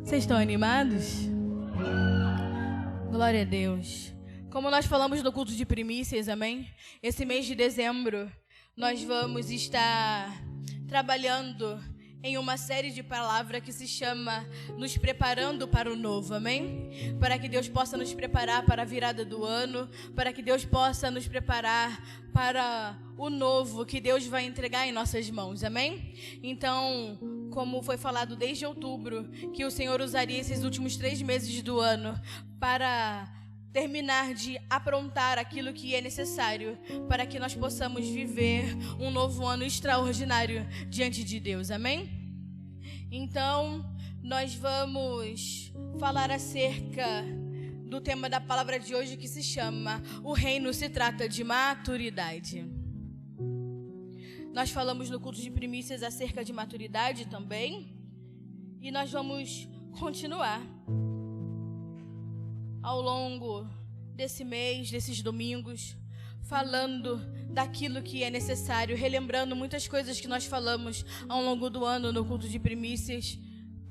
Vocês estão animados? Glória a Deus. Como nós falamos no culto de primícias, amém? Esse mês de dezembro, nós vamos estar trabalhando em uma série de palavras que se chama Nos Preparando para o Novo, amém? Para que Deus possa nos preparar para a virada do ano, para que Deus possa nos preparar para o novo que Deus vai entregar em nossas mãos, amém? Então, como foi falado desde outubro, que o Senhor usaria esses últimos 3 meses do ano para terminar de aprontar aquilo que é necessário para que nós possamos viver um novo ano extraordinário diante de Deus, amém? Então, nós vamos falar acerca do tema da palavra de hoje, que se chama O Reino se trata de maturidade. Nós falamos no culto de primícias acerca de maturidade também, e nós vamos continuar ao longo desse mês, desses domingos, falando daquilo que é necessário, relembrando muitas coisas que nós falamos ao longo do ano no culto de primícias,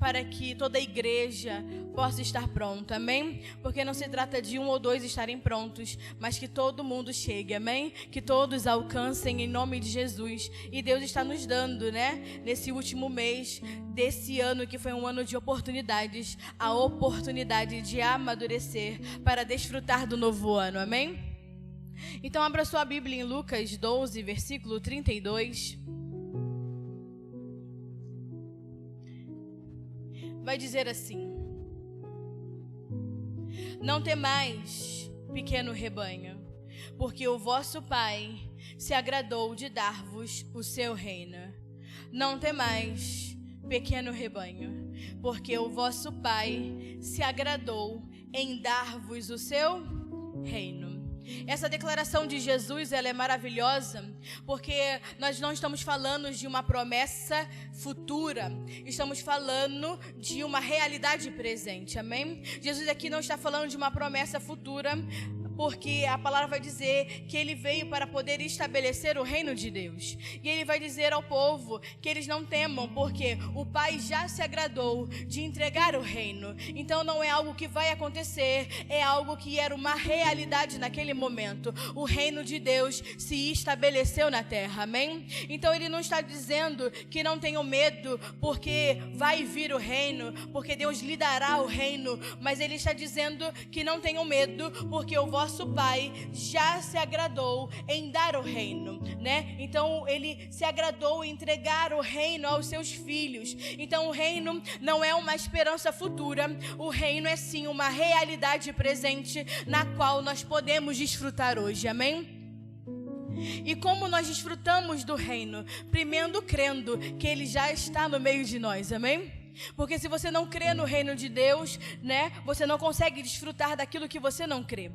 para que toda a igreja possa estar pronta, amém? Porque não se trata de 1 ou 2 estarem prontos, mas que todo mundo chegue, amém? Que todos alcancem em nome de Jesus. E Deus está nos dando, né? Nesse último mês desse ano, que foi um ano de oportunidades, a oportunidade de amadurecer para desfrutar do novo ano, amém? Então abra sua Bíblia em Lucas 12, versículo 32. Vai dizer assim: Não temais, pequeno rebanho, porque o vosso Pai se agradou de dar-vos o seu reino. Não temais, pequeno rebanho, porque o vosso Pai se agradou em dar-vos o seu reino. Essa declaração de Jesus, ela é maravilhosa, porque nós não estamos falando de uma promessa futura, estamos falando de uma realidade presente, amém? Jesus aqui não está falando de uma promessa futura, porque a palavra vai dizer que ele veio para poder estabelecer o reino de Deus. E ele vai dizer ao povo que eles não temam, porque o Pai já se agradou de entregar o reino. Então não é algo que vai acontecer, é algo que era uma realidade naquele momento. O reino de Deus se estabeleceu na terra, amém? Então ele não está dizendo que não tenham medo, porque vai vir o reino, porque Deus lhe dará o reino, mas ele está dizendo que não tenham medo, porque o vosso Pai já se agradou em dar o reino, né? Então ele se agradou em entregar o reino aos seus filhos. Então o reino não é uma esperança futura, o reino é sim uma realidade presente na qual nós podemos desfrutar hoje, amém? E como nós desfrutamos do reino? Primeiro crendo que ele já está no meio de nós, amém? Porque se você não crê no reino de Deus, né, você não consegue desfrutar daquilo que você não crê.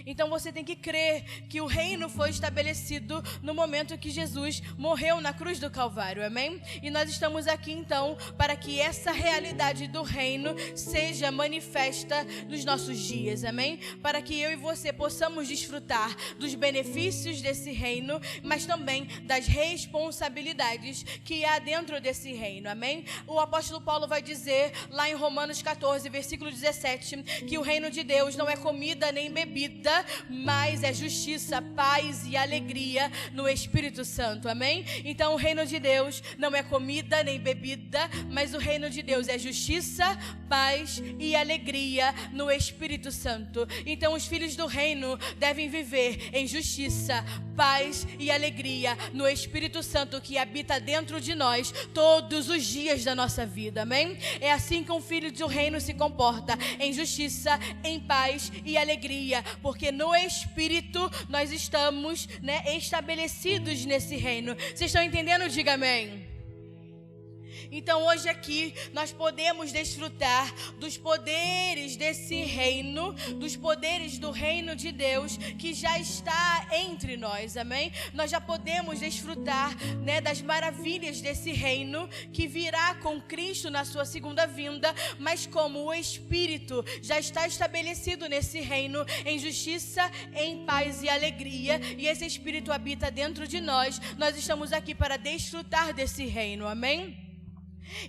Então você tem que crer que o reino foi estabelecido no momento que Jesus morreu na cruz do Calvário, amém? E nós estamos aqui então para que essa realidade do reino seja manifesta nos nossos dias, amém? Para que eu e você possamos desfrutar dos benefícios desse reino, mas também das responsabilidades que há dentro desse reino, amém? O apóstolo Paulo vai dizer lá em Romanos 14, versículo 17, que o reino de Deus não é comida nem bebida, mas é justiça, paz e alegria no Espírito Santo, amém? Então o reino de Deus não é comida nem bebida, mas o reino de Deus é justiça, paz e alegria no Espírito Santo. Então os filhos do reino devem viver em justiça, paz e alegria no Espírito Santo que habita dentro de nós todos os dias da nossa vida, amém? É assim que um filho do reino se comporta, em justiça, em paz e alegria, porque no Espírito nós estamos, né, estabelecidos nesse reino. Vocês estão entendendo? Diga amém. Então hoje aqui nós podemos desfrutar dos poderes desse reino, dos poderes do reino de Deus que já está entre nós, amém? Nós já podemos desfrutar, né, das maravilhas desse reino que virá com Cristo na sua segunda vinda, mas como o Espírito já está estabelecido nesse reino em justiça, em paz e alegria, e esse Espírito habita dentro de nós, nós estamos aqui para desfrutar desse reino, amém?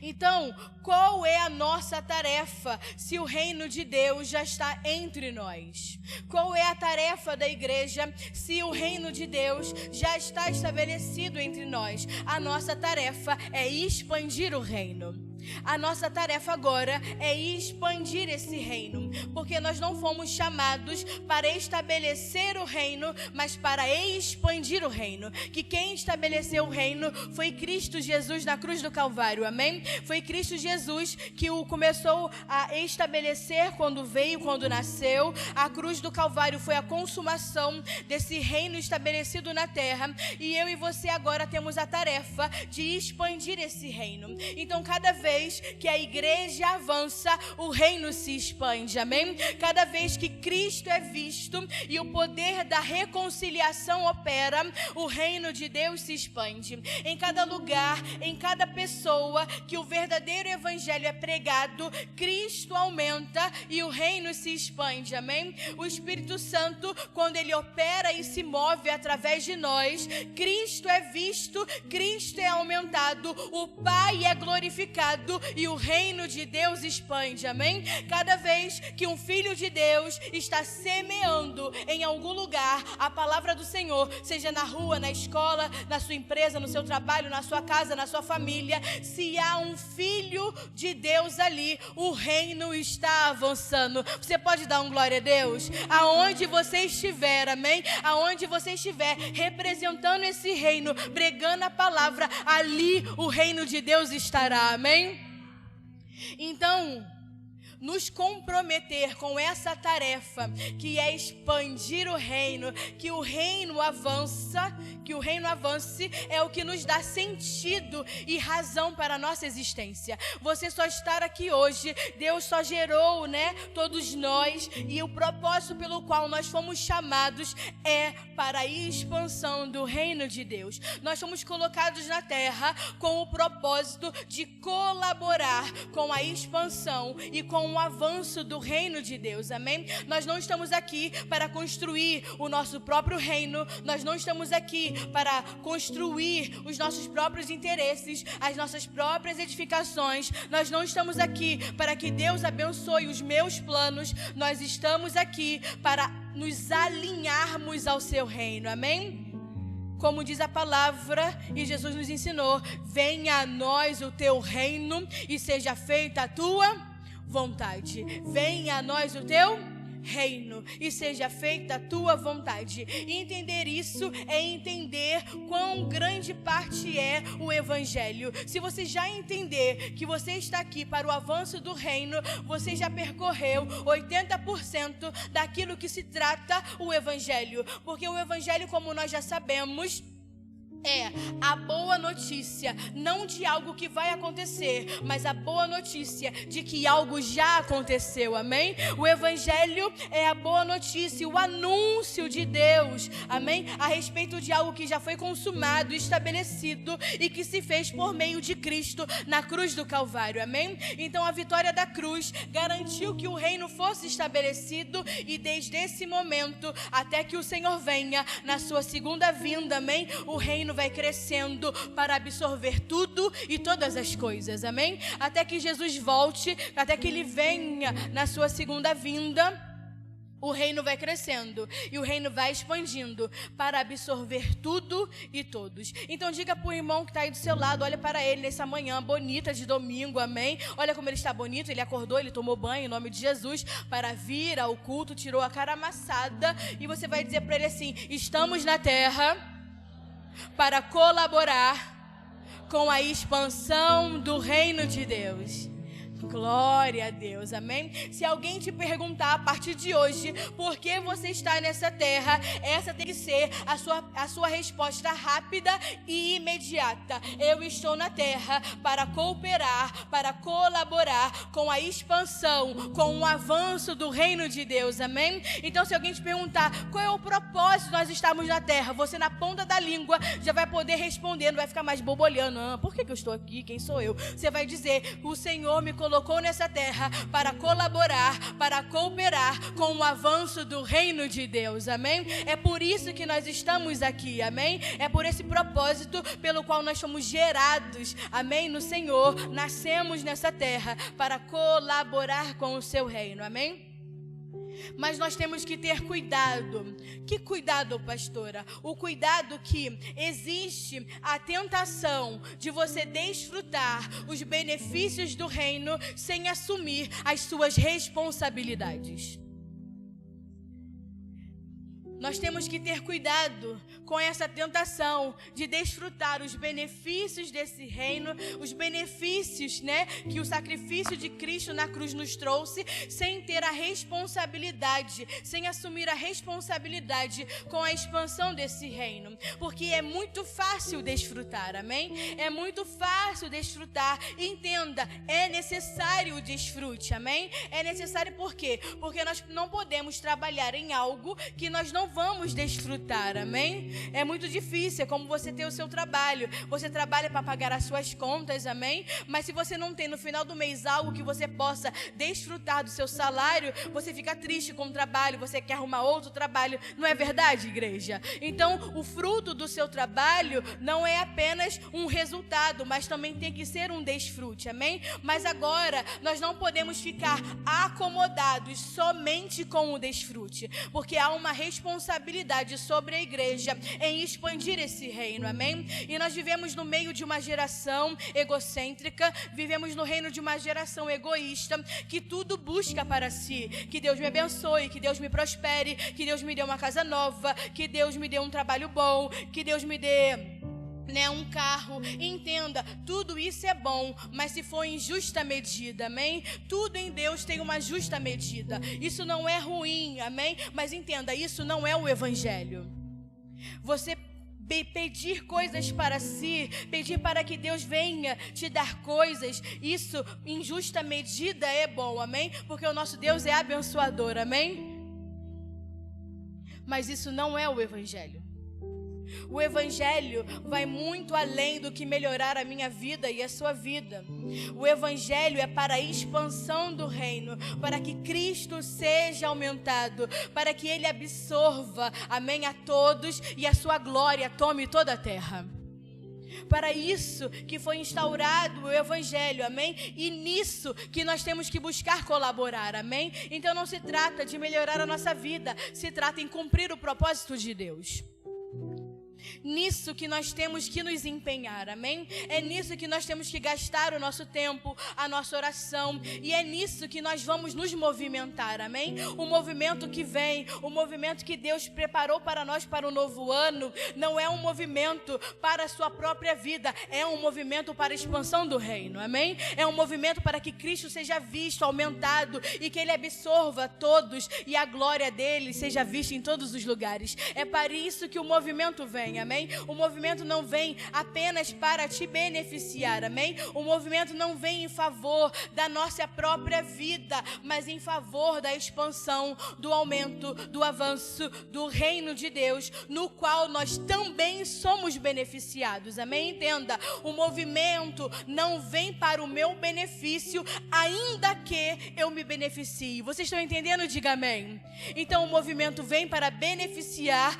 Então, qual é a nossa tarefa se o reino de Deus já está entre nós? Qual é a tarefa da igreja se o reino de Deus já está estabelecido entre nós? A nossa tarefa é expandir o reino. A nossa tarefa agora é expandir esse reino, porque nós não fomos chamados para estabelecer o reino, mas para expandir o reino. Que quem estabeleceu o reino foi Cristo Jesus na cruz do Calvário, amém? Foi Cristo Jesus que o começou a estabelecer quando veio, quando nasceu. A cruz do Calvário foi a consumação desse reino estabelecido na terra, e eu e você agora temos a tarefa de expandir esse reino. Então, cada vez que a igreja avança, o reino se expande, amém? Cada vez que Cristo é visto e o poder da reconciliação opera, o reino de Deus se expande. Em cada lugar, em cada pessoa que o verdadeiro evangelho é pregado, Cristo aumenta e o reino se expande, amém? O Espírito Santo, quando ele opera e se move através de nós, Cristo é visto, Cristo é aumentado, o Pai é glorificado e o reino de Deus expande, amém? Cada vez que um filho de Deus está semeando em algum lugar a palavra do Senhor, seja na rua, na escola, na sua empresa, no seu trabalho, na sua casa, na sua família, se há um filho de Deus ali, o reino está avançando. Você pode dar um glória a Deus? Aonde você estiver, amém? Aonde você estiver representando esse reino, pregando a palavra, ali o reino de Deus estará, amém? Então, nos comprometer com essa tarefa, que é expandir o reino, que o reino avança, que o reino avance, é o que nos dá sentido e razão para a nossa existência. Você só estar aqui hoje, Deus só gerou, todos nós, e o propósito pelo qual nós fomos chamados é para a expansão do reino de Deus. Nós fomos colocados na terra com o propósito de colaborar com a expansão e com o avanço do reino de Deus, amém? Nós não estamos aqui para construir o nosso próprio reino, nós não estamos aqui para construir os nossos próprios interesses, as nossas próprias edificações, nós não estamos aqui para que Deus abençoe os meus planos, nós estamos aqui para nos alinharmos ao seu reino, amém? Como diz a palavra, e Jesus nos ensinou: venha a nós o teu reino e seja feita a tua vontade. Venha a nós o teu reino e seja feita a tua vontade. E entender isso é entender quão grande parte é o evangelho. Se você já entender que você está aqui para o avanço do reino, você já percorreu 80% daquilo que se trata o evangelho. Porque o evangelho, como nós já sabemos, é a boa notícia, não de algo que vai acontecer, mas a boa notícia de que algo já aconteceu, amém? O evangelho é a boa notícia, o anúncio de Deus, amém? A respeito de algo que já foi consumado, estabelecido e que se fez por meio de Cristo na cruz do Calvário, amém? Então a vitória da cruz garantiu que o reino fosse estabelecido, e desde esse momento até que o Senhor venha na sua segunda vinda, amém? O reino vai crescendo para absorver tudo e todas as coisas, amém? Até que Jesus volte, até que Ele venha na sua segunda vinda, o reino vai crescendo e o reino vai expandindo para absorver tudo e todos. Então diga para o irmão que está aí do seu lado, olha para ele nessa manhã bonita de domingo, amém? Olha como ele está bonito, ele acordou, ele tomou banho em nome de Jesus para vir ao culto, tirou a cara amassada, e você vai dizer para ele assim: estamos na terra para colaborar com a expansão do reino de Deus. Glória a Deus, amém? Se alguém te perguntar a partir de hoje por que você está nessa terra, essa tem que ser a sua resposta rápida e imediata. Eu estou na terra para cooperar, para colaborar com a expansão, com o avanço do reino de Deus, amém? Então, se alguém te perguntar qual é o propósito de nós estarmos na terra, você na ponta da língua já vai poder responder, não vai ficar mais bobolhando. Por que eu estou aqui? Quem sou eu? Você vai dizer: o Senhor me colocou colocou nessa terra para colaborar, para cooperar com o avanço do reino de Deus, amém? É por isso que nós estamos aqui, amém? É por esse propósito pelo qual nós fomos gerados, amém? No Senhor, nascemos nessa terra para colaborar com o seu reino, amém? Mas nós temos que ter cuidado. Que cuidado, pastora? O cuidado que existe a tentação de você desfrutar os benefícios do reino sem assumir as suas responsabilidades. Nós temos que ter cuidado com essa tentação de desfrutar os benefícios desse reino, os benefícios, que o sacrifício de Cristo na cruz nos trouxe, sem ter a responsabilidade, sem assumir a responsabilidade com a expansão desse reino. Porque é muito fácil desfrutar, amém? É muito fácil desfrutar. Entenda, é necessário o desfrute, amém? É necessário por quê? Porque nós não podemos trabalhar em algo que nós não vamos desfrutar, amém? É muito difícil, é como você ter o seu trabalho. Você trabalha para pagar as suas contas, amém? Mas se você não tem no final do mês algo que você possa desfrutar do seu salário, você fica triste com o trabalho, você quer arrumar outro trabalho. Não é verdade, igreja? Então, o fruto do seu trabalho não é apenas um resultado, mas também tem que ser um desfrute, amém? Mas agora, nós não podemos ficar acomodados somente com o desfrute, porque há uma responsabilidade sobre a igreja em expandir esse reino, amém? E nós vivemos no meio de uma geração egocêntrica, vivemos no reino de uma geração egoísta, que tudo busca para si, que Deus me abençoe, que Deus me prospere, que Deus me dê uma casa nova, que Deus me dê um trabalho bom, que Deus me dê um carro. Entenda, tudo isso é bom, mas se for em justa medida, amém? Tudo em Deus tem uma justa medida. Isso não é ruim, amém? Mas entenda, isso não é o evangelho. Você pedir coisas para si, pedir para que Deus venha te dar coisas, isso em justa medida é bom, amém? Porque o nosso Deus é abençoador, amém? Mas isso não é o evangelho. O evangelho vai muito além do que melhorar a minha vida e a sua vida. O evangelho é para a expansão do reino, para que Cristo seja aumentado, para que Ele absorva, amém, a todos e a sua glória tome toda a terra. Para isso que foi instaurado o evangelho, amém? E nisso que nós temos que buscar colaborar, amém? Então não se trata de melhorar a nossa vida, se trata em cumprir o propósito de Deus. Nisso que nós temos que nos empenhar, amém? É nisso que nós temos que gastar o nosso tempo, a nossa oração, e é nisso que nós vamos nos movimentar, amém? O movimento que vem, o movimento que Deus preparou para nós para o novo ano, não é um movimento para a sua própria vida, é um movimento para a expansão do reino, amém? É um movimento para que Cristo seja visto, aumentado, e que Ele absorva todos, e a glória dEle seja vista em todos os lugares. É para isso que o movimento vem, amém? O movimento não vem apenas para te beneficiar, amém? O movimento não vem em favor da nossa própria vida, mas em favor da expansão, do aumento, do avanço do reino de Deus, no qual nós também somos beneficiados, amém? Entenda, o movimento não vem para o meu benefício, ainda que eu me beneficie. Vocês estão entendendo? Diga amém. Então o movimento vem para beneficiar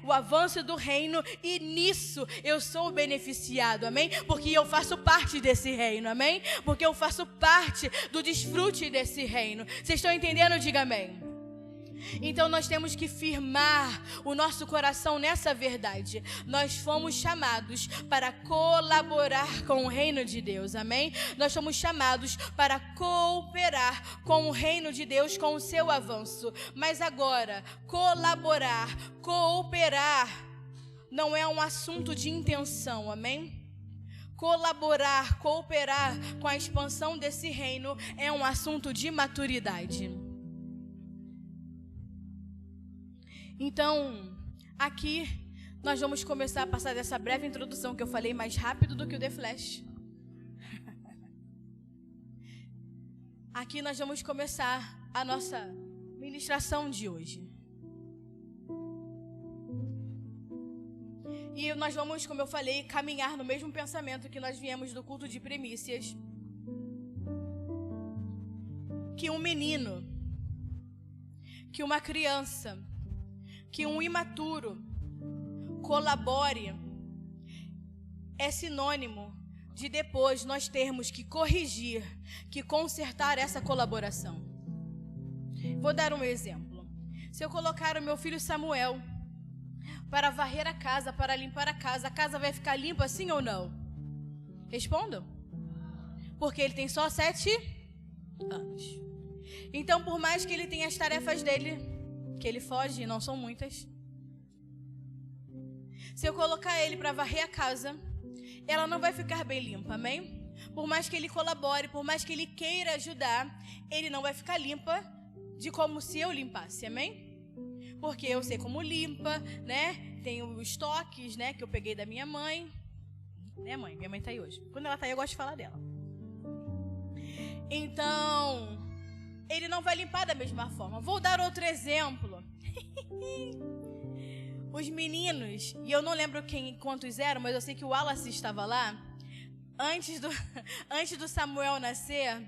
o avanço do reino, e nisso eu sou beneficiado, amém? Porque eu faço parte desse reino, amém? Porque eu faço parte do desfrute desse reino. Vocês estão entendendo? Diga amém. Então nós temos que firmar o nosso coração nessa verdade. Nós fomos chamados para colaborar com o reino de Deus, amém? Nós fomos chamados para cooperar com o reino de Deus, com o seu avanço. Mas agora, colaborar, cooperar não é um assunto de intenção, amém? Colaborar, cooperar com a expansão desse reino é um assunto de maturidade. Então, aqui nós vamos começar a passar dessa breve introdução que eu falei mais rápido do que o The Flash. Aqui nós vamos começar a nossa ministração de hoje. E nós vamos, como eu falei, caminhar no mesmo pensamento que nós viemos do culto de primícias. que um menino, que uma criança, que um imaturo colabore é sinônimo de depois nós termos que corrigir, que consertar essa colaboração. Vou dar um exemplo. Se eu colocar o meu filho Samuel para varrer a casa, para limpar a casa vai ficar limpa sim ou não? Respondam. Porque ele tem só 7 anos. Então, por mais que ele tenha as tarefas dele, que ele foge, e não são muitas, se eu colocar ele para varrer a casa, ela não vai ficar bem limpa, amém? Por mais que ele colabore, por mais que ele queira ajudar, ele não vai ficar limpa de como se eu limpasse, amém? Porque eu sei como limpa, né? Tenho os toques, né, que eu peguei da minha mãe. Né, mãe? Minha mãe tá aí hoje. Quando ela tá aí, eu gosto de falar dela. Então, ele não vai limpar da mesma forma. Vou dar outro exemplo. Os meninos, e eu não lembro quantos eram, mas eu sei que o Wallace estava lá. Antes do Samuel nascer,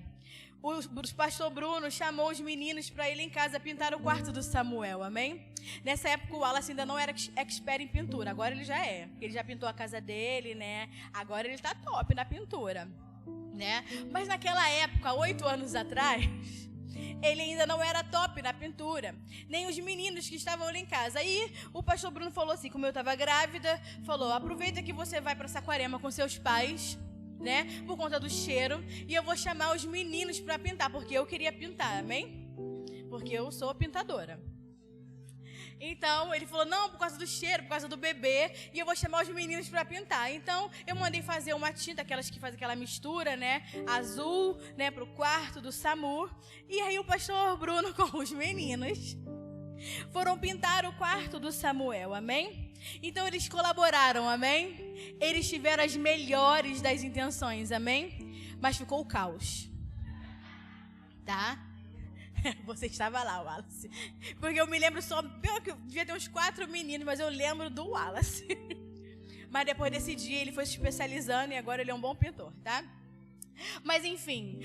o pastor Bruno chamou os meninos para ir em casa pintar o quarto do Samuel, amém? Nessa época o Wallace ainda não era expert em pintura, agora ele já é. Ele já pintou a casa dele, né? Agora ele tá top na pintura, né? Mas naquela época, 8 anos atrás, ele ainda não era top na pintura, nem os meninos que estavam lá em casa. Aí o pastor Bruno falou assim, como eu estava grávida, falou, aproveita que você vai para Saquarema com seus pais, né, por conta do cheiro, e eu vou chamar os meninos para pintar, porque eu queria pintar, amém? Porque eu sou pintadora. Então, ele falou, não, por causa do cheiro, por causa do bebê, e eu vou chamar os meninos para pintar. Então, eu mandei fazer uma tinta, aquelas que fazem aquela mistura, né, azul, né, pro quarto do Samu, e aí o pastor Bruno com os meninos foram pintar o quarto do Samuel, amém? Então, eles colaboraram, amém? Eles tiveram as melhores das intenções, amém? Mas ficou o caos, tá? Você estava lá, Wallace. Porque eu me lembro só, que devia ter uns 4 meninos, mas eu lembro do Wallace. Mas depois desse dia ele foi se especializando e agora ele é um bom pintor, tá? Mas enfim,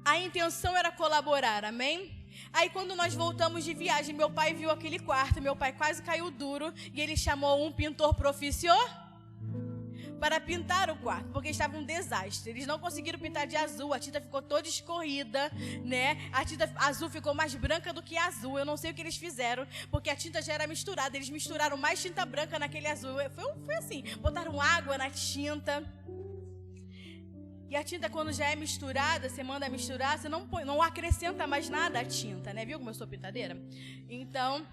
a intenção era colaborar, amém? Aí quando nós voltamos de viagem, meu pai viu aquele quarto, meu pai quase caiu duro e ele chamou um pintor profissional para pintar o quarto, porque estava um desastre. Eles não conseguiram pintar de azul, a tinta ficou toda escorrida, né? A tinta azul ficou mais branca do que azul. Eu não sei o que eles fizeram, porque a tinta já era misturada. Eles misturaram mais tinta branca naquele azul. Foi assim, botaram água na tinta. E a tinta, quando já é misturada, você manda misturar, você não acrescenta mais nada à tinta, né? Viu como eu sou pintadeira? Então,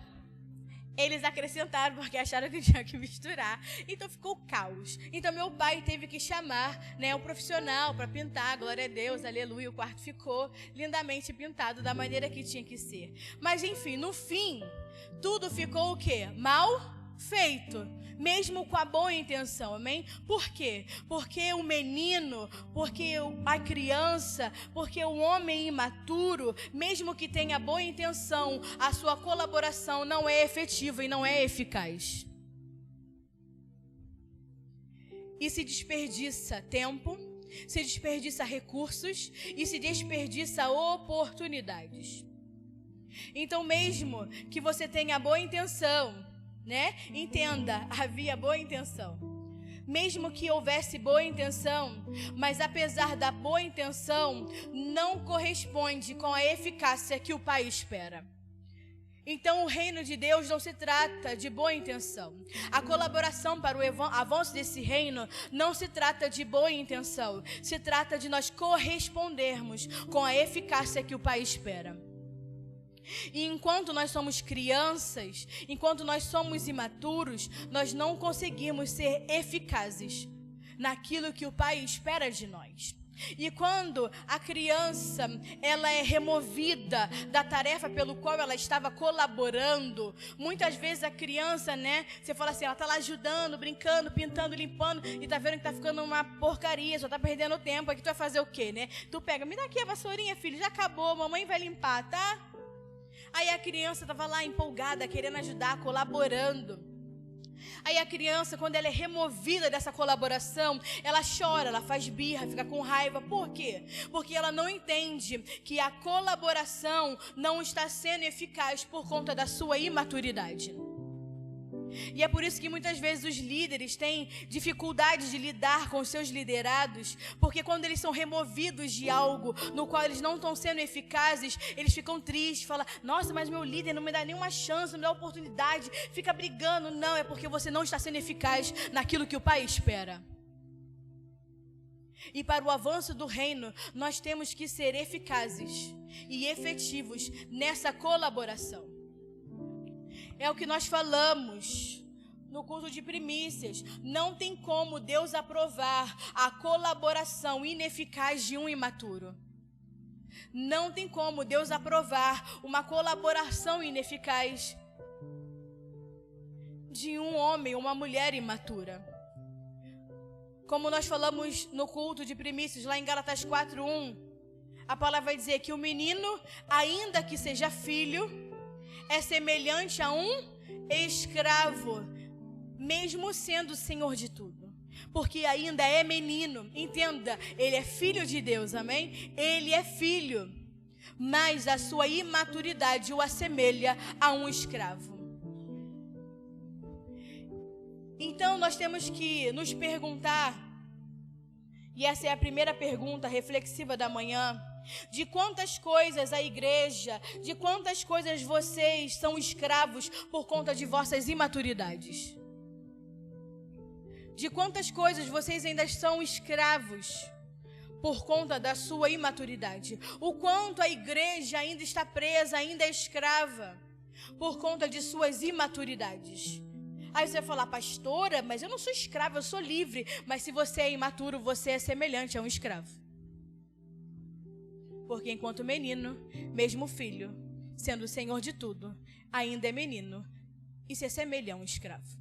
eles acrescentaram porque acharam que tinha que misturar. Então ficou caos. Então meu pai teve que chamar, né, um profissional para pintar. Glória a Deus, aleluia. O quarto ficou lindamente pintado da maneira que tinha que ser. Mas enfim, no fim, tudo ficou o quê? Mal feito. Mesmo com a boa intenção, amém? Por quê? Porque o menino, porque a criança, porque o homem imaturo, mesmo que tenha boa intenção, a sua colaboração não é efetiva e não é eficaz. E se desperdiça tempo, se desperdiça recursos e se desperdiça oportunidades. Então, mesmo que você tenha boa intenção, né? Entenda, havia boa intenção. Mesmo que houvesse boa intenção, mas apesar da boa intenção, não corresponde com a eficácia que o Pai espera. Então, o reino de Deus não se trata de boa intenção. A colaboração para o avanço desse reino não se trata de boa intenção. Se trata de nós correspondermos com a eficácia que o Pai espera. E enquanto nós somos crianças, enquanto nós somos imaturos, nós não conseguimos ser eficazes naquilo que o Pai espera de nós. E quando a criança, ela é removida da tarefa pelo qual ela estava colaborando, muitas vezes a criança, né, você fala assim, ela está lá ajudando, brincando, pintando, limpando, e tá vendo que tá ficando uma porcaria, só tá perdendo tempo, aqui tu vai fazer o quê, né? Tu pega, me dá aqui a vassourinha, filho, já acabou, mamãe vai limpar, tá? Aí a criança estava lá empolgada, querendo ajudar, colaborando. Aí a criança, quando ela é removida dessa colaboração, ela chora, ela faz birra, fica com raiva. Por quê? Porque ela não entende que a colaboração não está sendo eficaz por conta da sua imaturidade. E é por isso que muitas vezes os líderes têm dificuldade de lidar com os seus liderados, porque quando eles são removidos de algo no qual eles não estão sendo eficazes, eles ficam tristes, falam: nossa, mas meu líder não me dá nenhuma chance, não me dá oportunidade, fica brigando. Não, é porque você não está sendo eficaz naquilo que o Pai espera. E para o avanço do reino, nós temos que ser eficazes e efetivos nessa colaboração. É o que nós falamos no culto de primícias. Não tem como Deus aprovar a colaboração ineficaz de um imaturo. Não tem como Deus aprovar uma colaboração ineficaz de um homem ou uma mulher imatura. Como nós falamos no culto de primícias, lá em Gálatas 4:1, a palavra vai dizer que o menino, ainda que seja filho, é semelhante a um escravo, mesmo sendo senhor de tudo, porque ainda é menino. Entenda, ele é filho de Deus, amém? Ele é filho, mas a sua imaturidade o assemelha a um escravo. Então nós temos que nos perguntar, e essa é a primeira pergunta reflexiva da manhã: de quantas coisas a igreja, de quantas coisas vocês são escravos por conta de vossas imaturidades? De quantas coisas vocês ainda são escravos por conta da sua imaturidade? O quanto a igreja ainda está presa, ainda é escrava por conta de suas imaturidades? Aí você vai falar: pastora, mas eu não sou escrava, eu sou livre. Mas se você é imaturo, você é semelhante a um escravo. Porque enquanto menino, mesmo filho, sendo o senhor de tudo, ainda é menino e se assemelha a um escravo.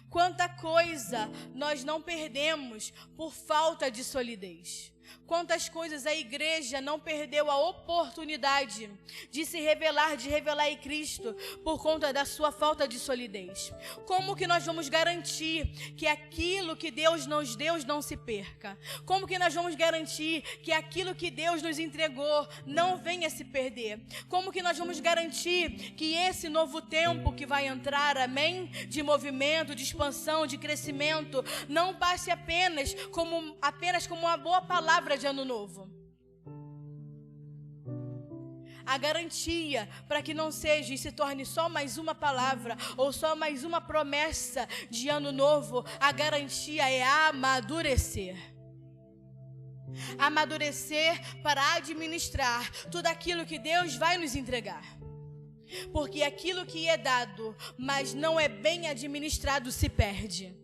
Quanta coisa nós não perdemos por falta de solidez. Quantas coisas a igreja não perdeu a oportunidade de se revelar, de revelar em Cristo, por conta da sua falta de solidez. Como que nós vamos garantir que aquilo que Deus nos deu não se perca? Como que nós vamos garantir que aquilo que Deus nos entregou não venha se perder? Como que nós vamos garantir que esse novo tempo que vai entrar, amém, de movimento, de expansão, de crescimento, não passe apenas como uma boa palavra de ano novo? A garantia para que não seja e se torne só mais uma palavra ou só mais uma promessa de ano novo, a garantia é amadurecer. Amadurecer para administrar tudo aquilo que Deus vai nos entregar. Porque aquilo que é dado, mas não é bem administrado, se perde.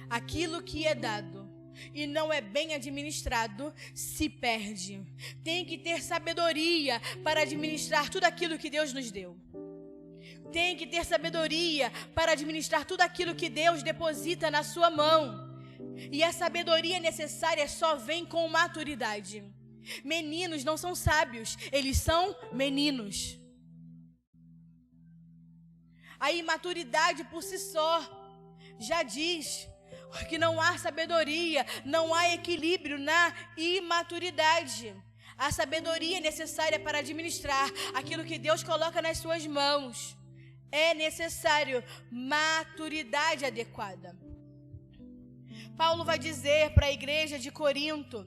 Aquilo que é dado e não é bem administrado, se perde. Tem que ter sabedoria para administrar tudo aquilo que Deus nos deu. Tem que ter sabedoria para administrar tudo aquilo que Deus deposita na sua mão. E a sabedoria necessária só vem com maturidade. Meninos não são sábios, eles são meninos. A imaturidade por si só já diz que não há sabedoria, não há equilíbrio na imaturidade. A sabedoria necessária para administrar aquilo que Deus coloca nas suas mãos. É necessário maturidade adequada. Paulo vai dizer para a igreja de Corinto,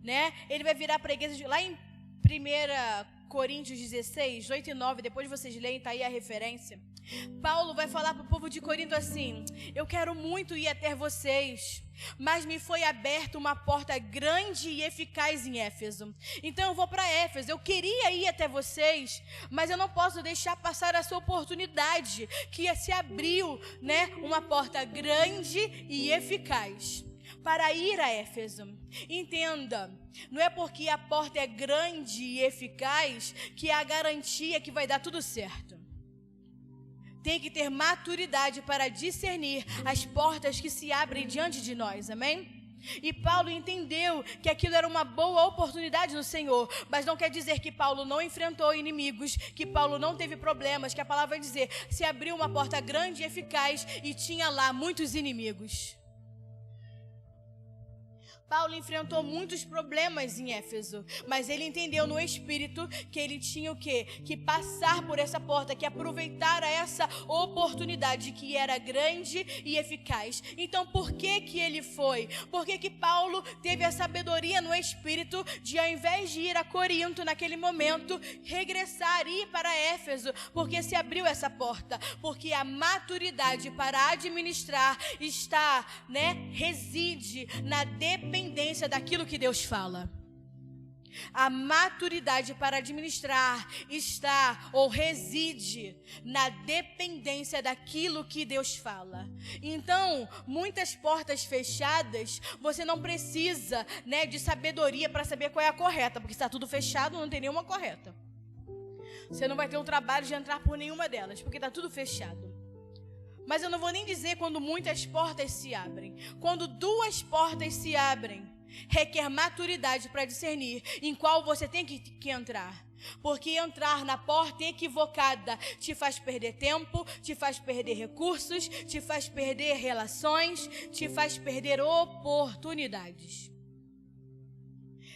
né? Ele vai virar para a igreja lá em 1 Coríntios 16, 8 e 9, depois vocês leem, está aí a referência. Paulo vai falar para o povo de Corinto assim: eu quero muito ir até vocês, mas me foi aberta uma porta grande e eficaz em Éfeso. Então eu vou para Éfeso, eu queria ir até vocês, mas eu não posso deixar passar essa oportunidade que se abriu, né? Uma porta grande e eficaz para ir a Éfeso. Entenda, não é porque a porta é grande e eficaz que é a garantia que vai dar tudo certo. Tem que ter maturidade para discernir as portas que se abrem diante de nós, amém? E Paulo entendeu que aquilo era uma boa oportunidade no Senhor. Mas não quer dizer que Paulo não enfrentou inimigos, que Paulo não teve problemas, que a palavra vai dizer, se abriu uma porta grande e eficaz e tinha lá muitos inimigos. Paulo enfrentou muitos problemas em Éfeso, mas ele entendeu no Espírito que ele tinha o quê? Que passar por essa porta, que aproveitar essa oportunidade que era grande e eficaz. Então, por que que ele foi? Por que que Paulo teve a sabedoria no Espírito de, ao invés de ir a Corinto naquele momento, regressar e ir para Éfeso? Porque se abriu essa porta, porque a maturidade para administrar está, reside na dependência daquilo que Deus fala. A maturidade para administrar está ou reside na dependência daquilo que Deus fala. Então, muitas portas fechadas, você não precisa, de sabedoria para saber qual é a correta, porque está tudo fechado, não tem nenhuma correta. Você não vai ter o trabalho de entrar por nenhuma delas, porque está tudo fechado. Mas eu não vou nem dizer quando muitas portas se abrem. Quando duas portas se abrem, requer maturidade para discernir em qual você tem que entrar. Porque entrar na porta equivocada te faz perder tempo, te faz perder recursos, te faz perder relações, te faz perder oportunidades.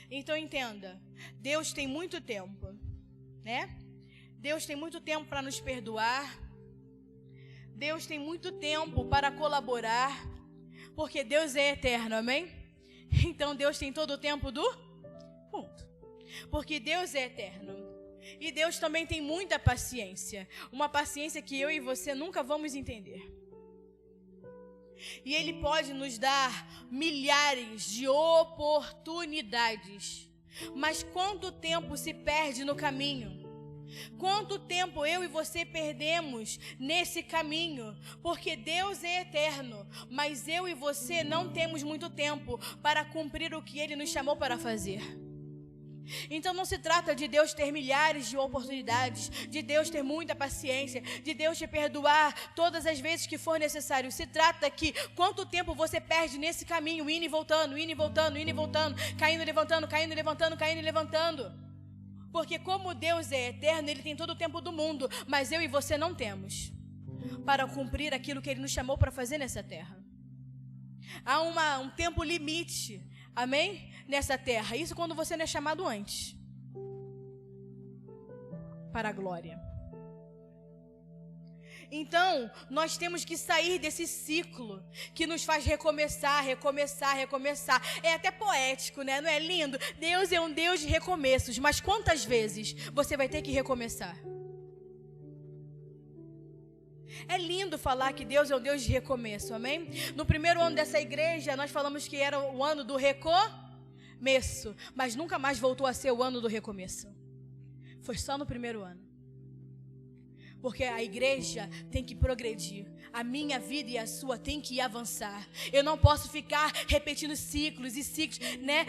Então entenda, Deus tem muito tempo, Deus tem muito tempo para nos perdoar. Deus tem muito tempo para colaborar, porque Deus é eterno, amém? Então Deus tem todo o tempo do mundo, porque Deus é eterno. E Deus também tem muita paciência, uma paciência que eu e você nunca vamos entender. E Ele pode nos dar milhares de oportunidades, mas quanto tempo se perde no caminho? Quanto tempo eu e você perdemos nesse caminho? Porque Deus é eterno, mas eu e você não temos muito tempo para cumprir o que Ele nos chamou para fazer. Então não se trata de Deus ter milhares de oportunidades, de Deus ter muita paciência, de Deus te perdoar todas as vezes que for necessário. Se trata que quanto tempo você perde nesse caminho, indo e voltando, indo e voltando, indo e voltando, caindo e levantando, caindo e levantando, caindo e levantando. Porque como Deus é eterno, Ele tem todo o tempo do mundo, mas eu e você não temos para cumprir aquilo que Ele nos chamou para fazer nessa terra. Há um tempo limite, amém? Nessa terra, isso quando você não é chamado antes para a glória. Então, nós temos que sair desse ciclo que nos faz recomeçar, recomeçar, recomeçar. É até poético, Não é lindo? Deus é um Deus de recomeços, mas quantas vezes você vai ter que recomeçar? É lindo falar que Deus é um Deus de recomeço, amém? No primeiro ano dessa igreja, nós falamos que era o ano do recomeço, mas nunca mais voltou a ser o ano do recomeço. Foi só no primeiro ano. Porque a igreja tem que progredir. A minha vida e a sua tem que avançar. Eu não posso ficar repetindo ciclos e ciclos,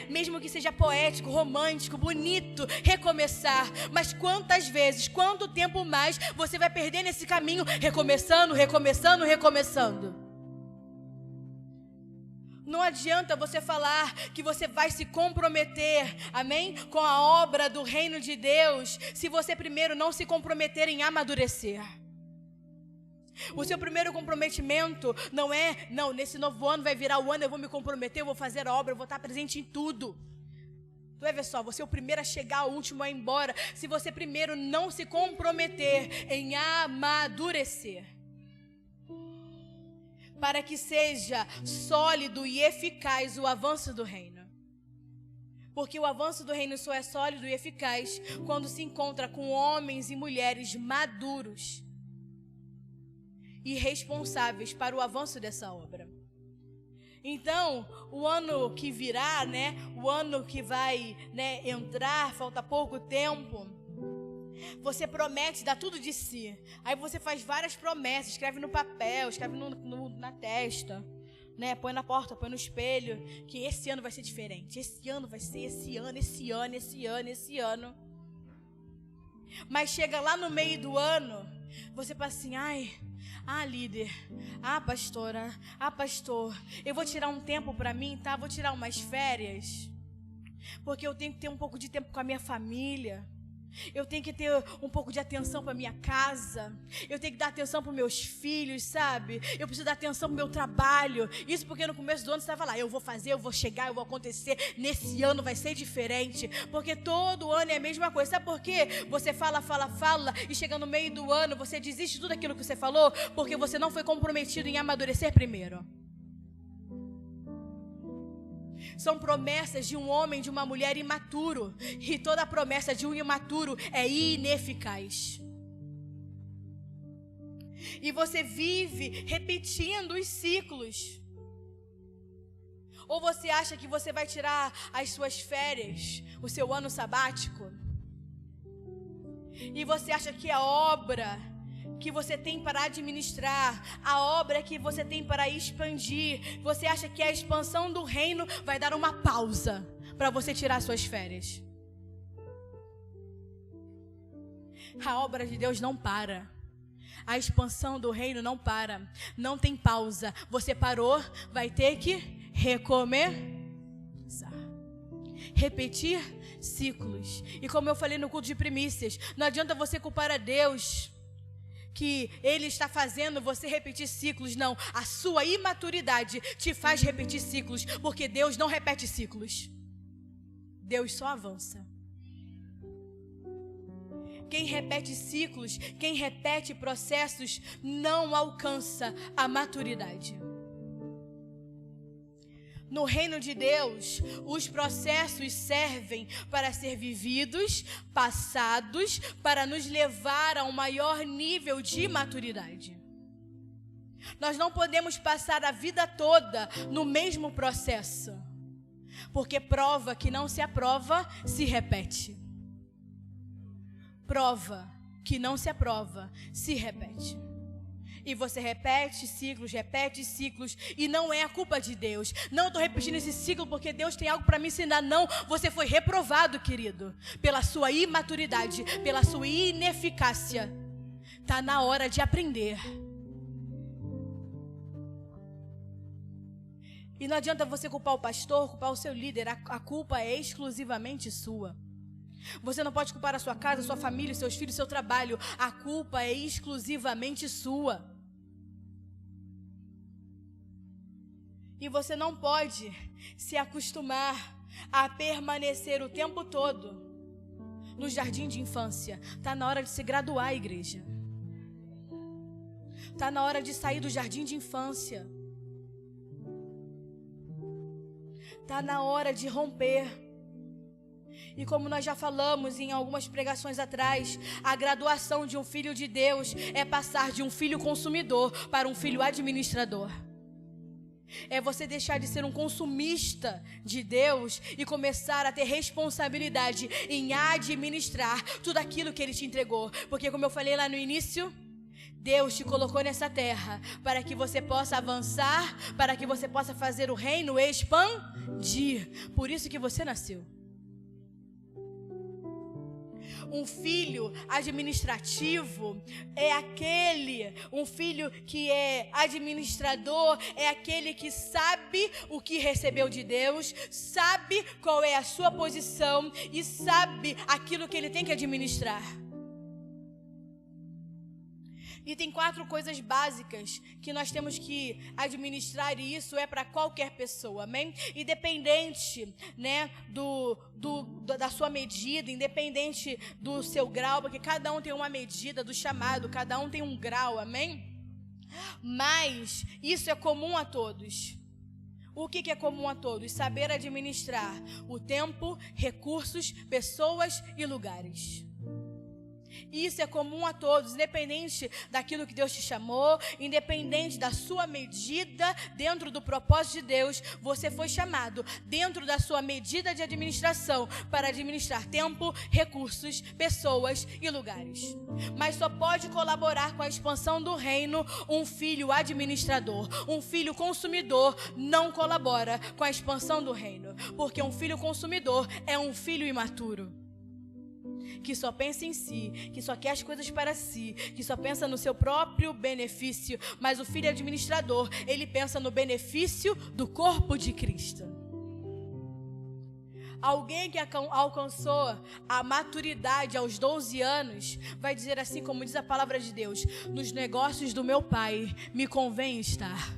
Mesmo que seja poético, romântico, bonito, recomeçar. Mas quantas vezes, quanto tempo mais você vai perder nesse caminho, recomeçando, recomeçando, recomeçando? Não adianta você falar que você vai se comprometer, amém? Com a obra do reino de Deus, se você primeiro não se comprometer em amadurecer. O seu primeiro comprometimento não, nesse novo ano vai virar o ano, eu vou me comprometer, eu vou fazer a obra, eu vou estar presente em tudo. Tu vai ver só, você é o primeiro a chegar, o último a ir embora, se você primeiro não se comprometer em amadurecer. Para que seja sólido e eficaz o avanço do reino. Porque o avanço do reino só é sólido e eficaz quando se encontra com homens e mulheres maduros e responsáveis para o avanço dessa obra. Então, o ano que virá, o ano que vai, entrar, falta pouco tempo. Você promete dar tudo de si. Aí você faz várias promessas, escreve no papel, escreve na testa, põe na porta, põe no espelho, que esse ano vai ser diferente. Esse ano vai ser esse ano. Mas chega lá no meio do ano, você fala assim, Ah, líder, pastora, pastor, eu vou tirar um tempo para mim, tá? Vou tirar umas férias, porque eu tenho que ter um pouco de tempo com a minha família. Eu tenho que ter um pouco de atenção para minha casa. Eu tenho que dar atenção para meus filhos, sabe? Eu preciso dar atenção para o meu trabalho. Isso porque no começo do ano você estava lá, eu vou fazer, eu vou chegar, eu vou acontecer. Nesse ano vai ser diferente, porque todo ano é a mesma coisa. Sabe por quê? Você fala e chega no meio do ano, você desiste de tudo aquilo que você falou, porque você não foi comprometido em amadurecer primeiro. São promessas de um homem, de uma mulher imaturo. E toda promessa de um imaturo é ineficaz. E você vive repetindo os ciclos. Ou você acha que você vai tirar as suas férias, o seu ano sabático, e você acha que a obra que você tem para administrar, a obra que você tem para expandir, você acha que a expansão do reino vai dar uma pausa para você tirar suas férias? A obra de Deus não para. A expansão do reino não para. Não tem pausa. Você parou, vai ter que recomeçar. Repetir ciclos. E como eu falei no culto de primícias, não adianta você culpar a Deus que Ele está fazendo você repetir ciclos. Não, a sua imaturidade te faz repetir ciclos, porque Deus não repete ciclos. Deus só avança. Quem repete ciclos, quem repete processos, não alcança a maturidade. No reino de Deus, os processos servem para ser vividos, passados, para nos levar a um maior nível de maturidade. Nós não podemos passar a vida toda no mesmo processo, porque prova que não se aprova, se repete. Prova que não se aprova, se repete. E você repete ciclos, e não é a culpa de Deus. Não, eu estou repetindo esse ciclo porque Deus tem algo para me ensinar. Não, você foi reprovado, querido, pela sua imaturidade, pela sua ineficácia. Está na hora de aprender. E não adianta você culpar o pastor, culpar o seu líder. A culpa é exclusivamente sua. Você não pode culpar a sua casa, a sua família, seus filhos, seu trabalho. A culpa é exclusivamente sua. E você não pode se acostumar a permanecer o tempo todo no jardim de infância. Está na hora de se graduar, igreja. Está na hora de sair do jardim de infância. Está na hora de romper. E como nós já falamos em algumas pregações atrás, a graduação de um filho de Deus é passar de um filho consumidor para um filho administrador. É você deixar de ser um consumista de Deus e começar a ter responsabilidade em administrar tudo aquilo que Ele te entregou. Porque como eu falei lá no início, Deus te colocou nessa terra para que você possa avançar, para que você possa fazer o reino expandir. Por isso que você nasceu. Um filho administrativo é um filho que é administrador, é aquele que sabe o que recebeu de Deus, sabe qual é a sua posição e sabe aquilo que ele tem que administrar. E tem 4 coisas básicas que nós temos que administrar, e isso é para qualquer pessoa, amém? Independente, né, da sua medida, independente do seu grau, porque cada um tem uma medida do chamado, cada um tem um grau, amém? Mas isso é comum a todos. O que é comum a todos? Saber administrar o tempo, recursos, pessoas e lugares. Isso é comum a todos, independente daquilo que Deus te chamou, independente da sua medida dentro do propósito de Deus. Você foi chamado dentro da sua medida de administração para administrar tempo, recursos, pessoas e lugares. Mas só pode colaborar com a expansão do reino um filho administrador. Um filho consumidor não colabora com a expansão do reino, porque um filho consumidor é um filho imaturo. que só pensa em si, que só quer as coisas para si, que só pensa no seu próprio benefício. Mas o filho administrador, ele pensa no benefício do corpo de Cristo. Alguém que alcançou a maturidade aos 12 anos vai dizer assim, como diz a palavra de Deus: nos negócios do meu pai me convém estar.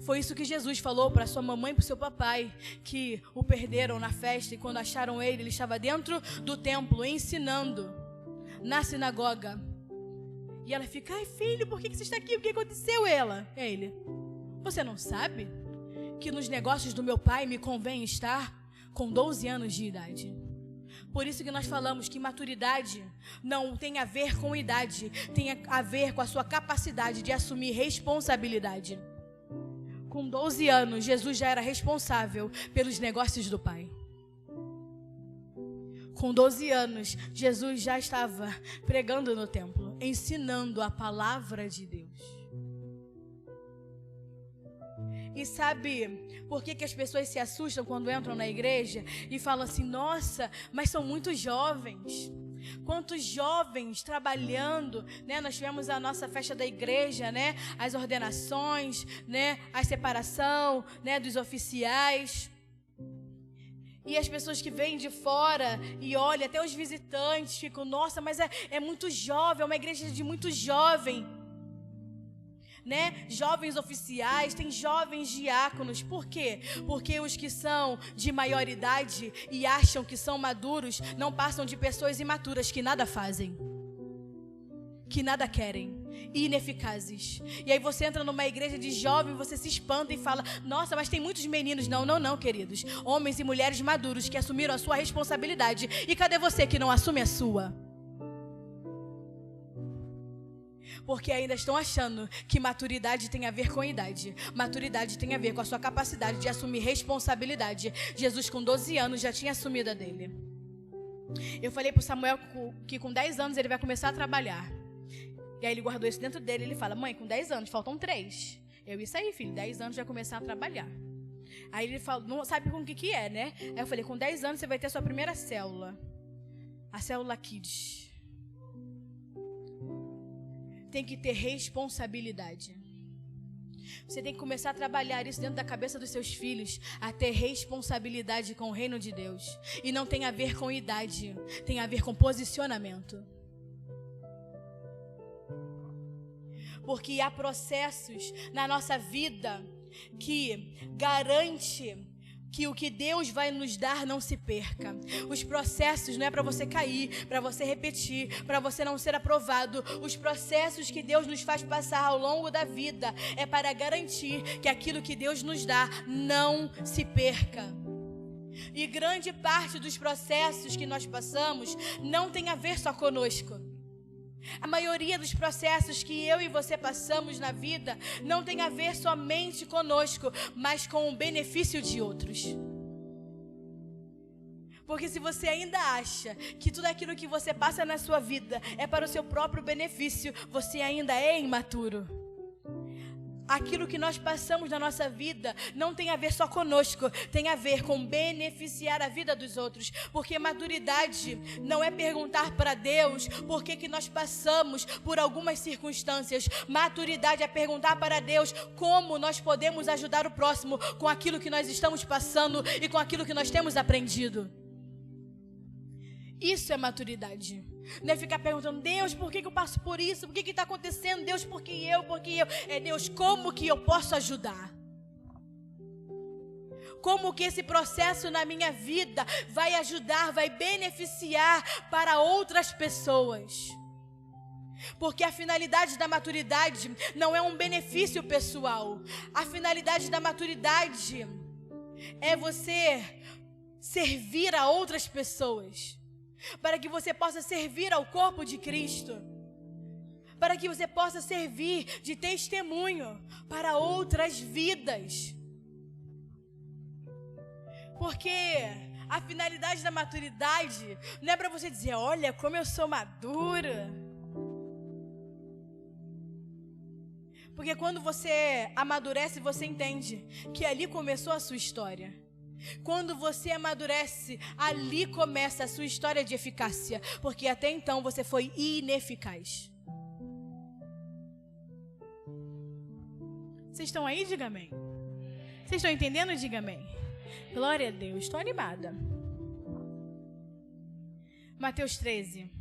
Foi isso que Jesus falou para sua mamãe e para o seu papai, que o perderam na festa, e quando acharam ele estava dentro do templo ensinando na sinagoga. E ela fica: ai filho, por que você está aqui? O que aconteceu? Ele: você não sabe que nos negócios do meu pai me convém estar? Com 12 anos de idade. Por isso que nós falamos que maturidade não tem a ver com idade, tem a ver com a sua capacidade de assumir responsabilidade. Com 12 anos, Jesus já era responsável pelos negócios do Pai. Com 12 anos, Jesus já estava pregando no templo, ensinando a palavra de Deus. E sabe por que as pessoas se assustam quando entram na igreja e falam assim: nossa, mas são muitos jovens. Quantos jovens trabalhando, né? Nós tivemos a nossa festa da igreja, né? As ordenações, né? A separação, né? Dos oficiais. E as pessoas que vêm de fora e olham, até os visitantes ficam: nossa, mas é muito jovem, é uma igreja de muito jovem. Né? Jovens oficiais, tem jovens diáconos. Por quê? Porque os que são de maior idade e acham que são maduros não passam de pessoas imaturas que nada fazem, que nada querem, e ineficazes. E aí você entra numa igreja de jovem, você se espanta e fala: nossa, mas tem muitos meninos. Não, queridos. Homens e mulheres maduros que assumiram a sua responsabilidade. E cadê você que não assume a sua? Porque ainda estão achando que maturidade tem a ver com idade. Maturidade tem a ver com a sua capacidade de assumir responsabilidade. Jesus, com 12 anos, já tinha assumido a dele. Eu falei para o Samuel que com 10 anos ele vai começar a trabalhar. E aí ele guardou isso dentro dele. Ele fala: mãe, com 10 anos, faltam 3. Isso aí, filho, 10 anos vai começar a trabalhar. Aí ele falou: não sabe com o que é, né? Aí eu falei: com 10 anos você vai ter a sua primeira célula. A célula Kids. Tem que ter responsabilidade. Você tem que começar a trabalhar isso dentro da cabeça dos seus filhos, a ter responsabilidade com o reino de Deus. E não tem a ver com idade, tem a ver com posicionamento. Porque há processos na nossa vida que garante que o que Deus vai nos dar não se perca. Os processos não é para você cair, para você repetir, para você não ser aprovado. Os processos que Deus nos faz passar ao longo da vida é para garantir que aquilo que Deus nos dá não se perca. E grande parte dos processos que nós passamos não tem a ver só conosco. A maioria dos processos que eu e você passamos na vida não tem a ver somente conosco, mas com o benefício de outros. Porque se você ainda acha que tudo aquilo que você passa na sua vida é para o seu próprio benefício, você ainda é imaturo. Aquilo que nós passamos na nossa vida não tem a ver só conosco, tem a ver com beneficiar a vida dos outros. Porque maturidade não é perguntar para Deus por que nós passamos por algumas circunstâncias. Maturidade é perguntar para Deus como nós podemos ajudar o próximo com aquilo que nós estamos passando e com aquilo que nós temos aprendido. Isso é maturidade. Não é ficar perguntando: Deus, por que eu passo por isso? Por que está acontecendo? Deus, por que eu? É: Deus, como que eu posso ajudar? Como que esse processo na minha vida vai ajudar, vai beneficiar para outras pessoas? Porque a finalidade da maturidade não é um benefício pessoal. A finalidade da maturidade é você servir a outras pessoas, para que você possa servir ao corpo de Cristo, para que você possa servir de testemunho para outras vidas. Porque a finalidade da maturidade não é para você dizer: olha como eu sou madura. Porque quando você amadurece, você entende que ali começou a sua história. Quando você amadurece, ali começa a sua história de eficácia, porque até então você foi ineficaz. Vocês estão aí? Diga amém. Vocês estão entendendo? Diga amém. Glória a Deus, estou animada. Mateus 13.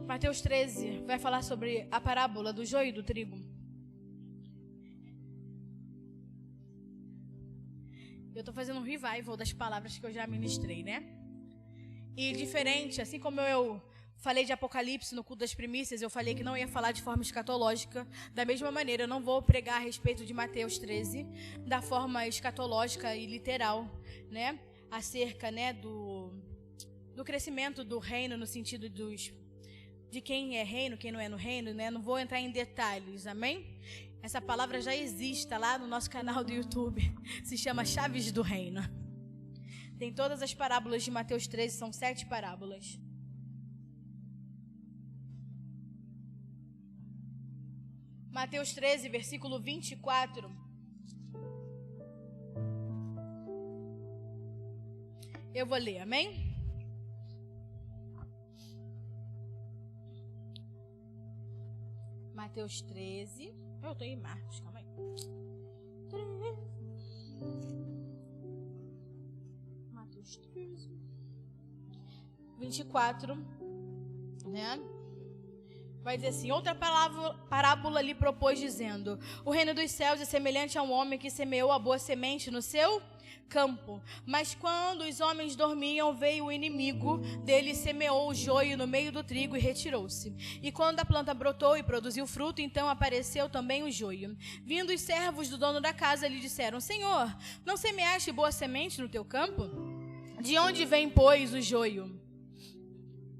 Mateus 13 vai falar sobre a parábola do joio e do trigo. Eu estou fazendo um revival das palavras que eu já ministrei, né? E diferente, assim como eu falei de Apocalipse no culto das primícias, eu falei que não ia falar de forma escatológica. Da mesma maneira, eu não vou pregar a respeito de Mateus 13 da forma escatológica e literal, né? Acerca, né, do crescimento do reino no sentido de quem é reino, quem não é no reino, né? Não vou entrar em detalhes, amém? Essa palavra já existe, tá lá no nosso canal do YouTube. Se chama Chaves do Reino. Tem todas as parábolas de Mateus 13, são 7 parábolas. Mateus 13, versículo 24. Eu vou ler, amém? Mateus 13. Eu estou em Marcos, calma aí. Mateus 13. 24. Né? Vai dizer assim: outra parábola lhe propôs, dizendo: o reino dos céus é semelhante a um homem que semeou a boa semente no seu campo. Mas quando os homens dormiam, veio o inimigo dele e semeou o joio no meio do trigo e retirou-se. E quando a planta brotou e produziu fruto, então apareceu também o joio. Vindo os servos do dono da casa, lhe disseram: Senhor, não semeaste boa semente no teu campo? De onde vem, pois, o joio?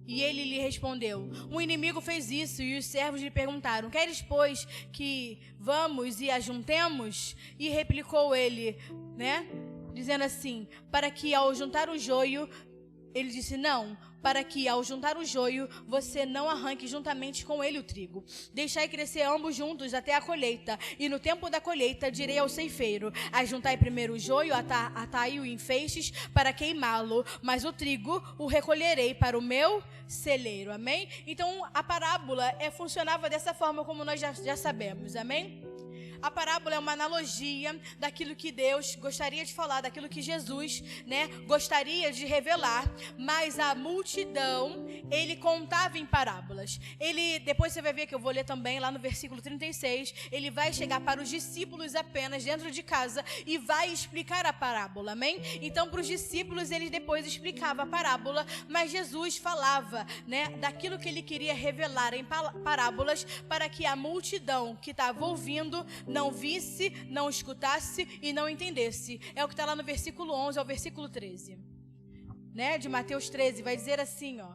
E ele lhe respondeu: o inimigo fez isso. E os servos lhe perguntaram: queres, pois, que vamos e ajuntemos? E replicou ele, né, dizendo assim: para que ao juntar o joio, ele disse: não, para que ao juntar o joio, você não arranque juntamente com ele o trigo. Deixai crescer ambos juntos até a colheita. E no tempo da colheita direi ao ceifeiro: ajuntai primeiro o joio, atai-o em feixes para queimá-lo, mas o trigo o recolherei para o meu celeiro. Amém? Então a parábola funcionava dessa forma, como nós já sabemos. Amém? A parábola é uma analogia daquilo que Deus gostaria de falar, daquilo que Jesus, né, gostaria de revelar, mas a multidão, ele contava em parábolas. Ele, depois você vai ver que eu vou ler também lá no versículo 36, ele vai chegar para os discípulos apenas dentro de casa e vai explicar a parábola, amém? Então, para os discípulos, ele depois explicava a parábola, mas Jesus falava, né, daquilo que ele queria revelar em parábolas para que a multidão que estava ouvindo não visse, não escutasse e não entendesse. É o que está lá no versículo 11 ao versículo 13, né, de Mateus 13, vai dizer assim, ó.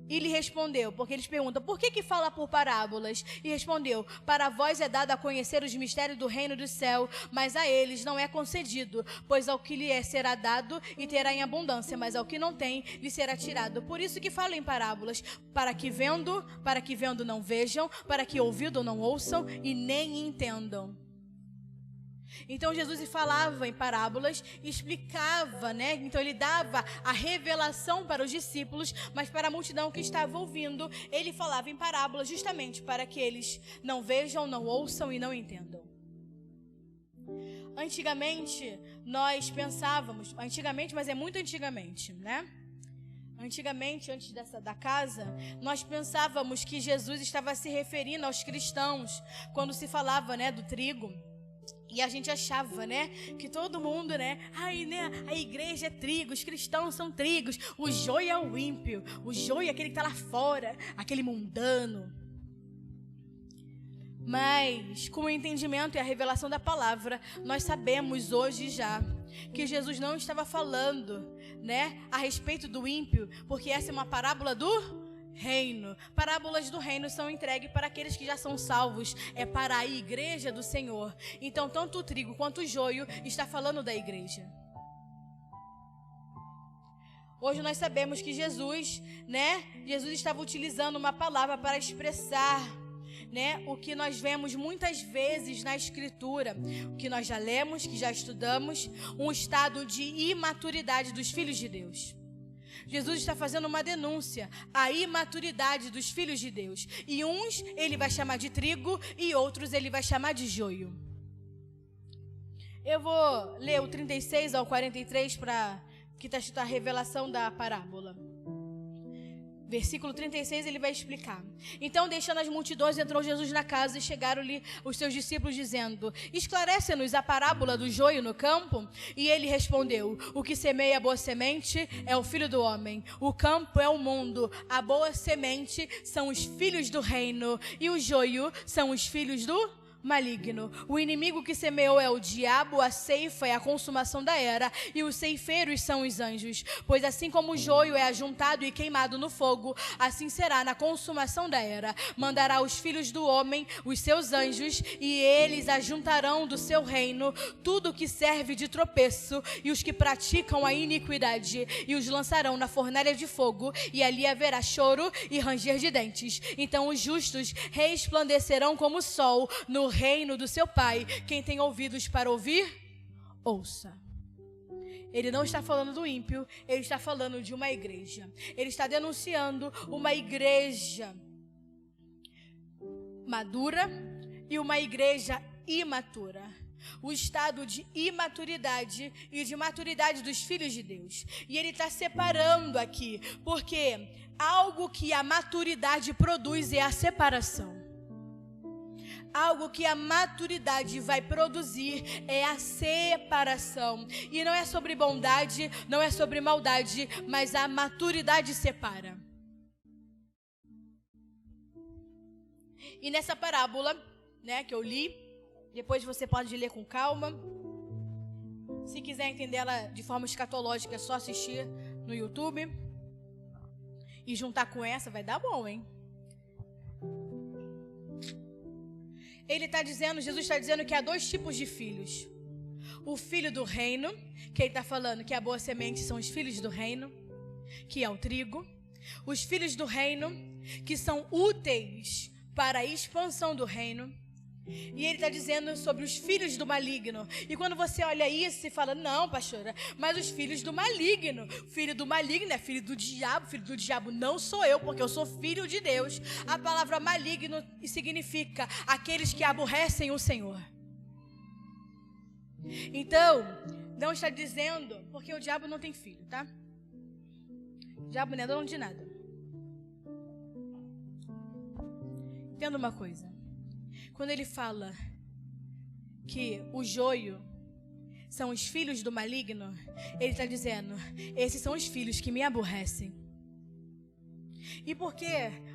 E lhe respondeu, porque eles perguntam: por que fala por parábolas? E respondeu: para vós é dado a conhecer os mistérios do reino do céu, mas a eles não é concedido, pois ao que lhe será dado e terá em abundância, mas ao que não tem lhe será tirado. Por isso que fala em parábolas, para que vendo não vejam, para que ouvindo não ouçam e nem entendam. Então Jesus falava em parábolas, explicava, né? Então ele dava a revelação para os discípulos, mas para a multidão que estava ouvindo, ele falava em parábolas justamente para que eles não vejam, não ouçam e não entendam. Antigamente, nós pensávamos, mas é muito antigamente, né? Antigamente, antes da casa, nós pensávamos que Jesus estava se referindo aos cristãos, quando se falava, né, do trigo. E a gente achava, né, que todo mundo, né, a igreja é trigo, os cristãos são trigos, o joio é o ímpio, o joio é aquele que está lá fora, aquele mundano. Mas, com o entendimento e a revelação da palavra, nós sabemos hoje já que Jesus não estava falando, né, a respeito do ímpio, porque essa é uma parábola do reino. Parábolas do reino são entregues para aqueles que já são salvos, é para a igreja do Senhor. Então, tanto o trigo quanto o joio está falando da igreja. Hoje nós sabemos que Jesus estava utilizando uma palavra para expressar, o que nós vemos muitas vezes na Escritura, o que nós já lemos, que já estudamos, um estado de imaturidade dos filhos de Deus. Jesus está fazendo uma denúncia à imaturidade dos filhos de Deus. E uns ele vai chamar de trigo e outros ele vai chamar de joio. Eu vou ler o 36 ao 43 para que está escrito a revelação da parábola. Versículo 36, ele vai explicar. Então, deixando as multidões, entrou Jesus na casa e chegaram-lhe os seus discípulos, dizendo: esclarece-nos a parábola do joio no campo. E ele respondeu: o que semeia a boa semente é o filho do homem. O campo é o mundo. A boa semente são os filhos do reino. E o joio são os filhos do maligno. O inimigo que semeou é o diabo, a ceifa é a consumação da era, e os ceifeiros são os anjos. Pois assim como o joio é ajuntado e queimado no fogo, assim será na consumação da era. Mandará os filhos do homem, os seus anjos, e eles ajuntarão do seu reino tudo que serve de tropeço e os que praticam a iniquidade, e os lançarão na fornalha de fogo, e ali haverá choro e ranger de dentes. Então os justos resplandecerão como o sol no reino do seu Pai. Quem tem ouvidos para ouvir, ouça. Ele não está falando do ímpio, ele está falando de uma igreja. Ele está denunciando uma igreja madura e uma igreja imatura. O estado de imaturidade e de maturidade dos filhos de Deus. E ele está separando aqui, porque algo que a maturidade produz é a separação. Algo que a maturidade vai produzir é a separação. E não é sobre bondade, não é sobre maldade, mas a maturidade separa. E nessa parábola, que eu li, depois você pode ler com calma. Se quiser entender ela de forma escatológica, é só assistir no YouTube. E juntar com essa vai dar bom, hein? Jesus está dizendo que há dois tipos de filhos. O filho do reino, que ele está falando que a boa semente são os filhos do reino, que é o trigo. Os filhos do reino, que são úteis para a expansão do reino. E ele está dizendo sobre os filhos do maligno. E quando você olha isso e fala: não, pastora, mas os filhos do maligno. Filho do maligno é filho do diabo. Filho do diabo não sou eu, porque eu sou filho de Deus. A palavra maligno significa aqueles que aborrecem o Senhor. Então, não está dizendo, porque o diabo não tem filho, tá? O diabo não é dono de nada. Entenda uma coisa. Quando ele fala que o joio são os filhos do maligno, ele está dizendo: esses são os filhos que me aborrecem. E por que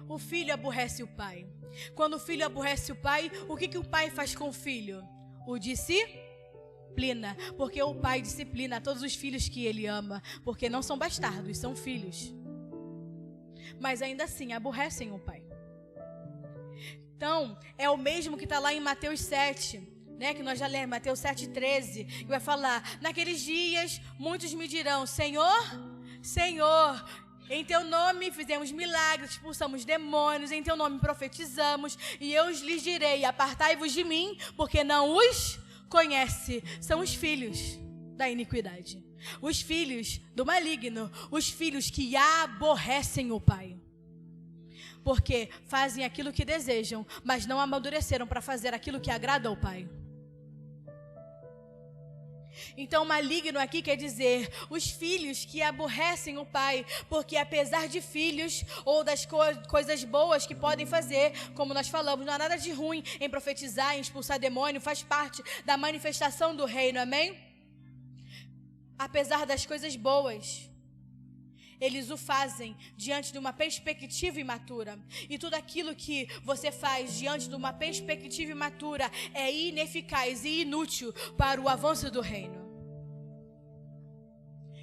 o filho aborrece o pai? Quando o filho aborrece o pai, o que o pai faz com o filho? O disciplina. Porque o pai disciplina todos os filhos que ele ama, porque não são bastardos, são filhos. Mas ainda assim aborrecem o pai. Então, é o mesmo que está lá em Mateus 7, que nós já lemos, Mateus 7,13, que vai falar: naqueles dias, muitos me dirão: Senhor, Senhor, em teu nome fizemos milagres, expulsamos demônios, em teu nome profetizamos, e eu lhes direi: apartai-vos de mim, porque não os conhece. São os filhos da iniquidade, os filhos do maligno, os filhos que aborrecem o pai. Porque fazem aquilo que desejam, mas não amadureceram para fazer aquilo que agrada ao Pai. Então, maligno aqui quer dizer os filhos que aborrecem o pai, porque apesar de filhos ou das coisas boas que podem fazer, como nós falamos, não há nada de ruim em profetizar, em expulsar demônio, faz parte da manifestação do reino, amém? Apesar das coisas boas, eles o fazem diante de uma perspectiva imatura. E tudo aquilo que você faz diante de uma perspectiva imatura é ineficaz e inútil para o avanço do reino.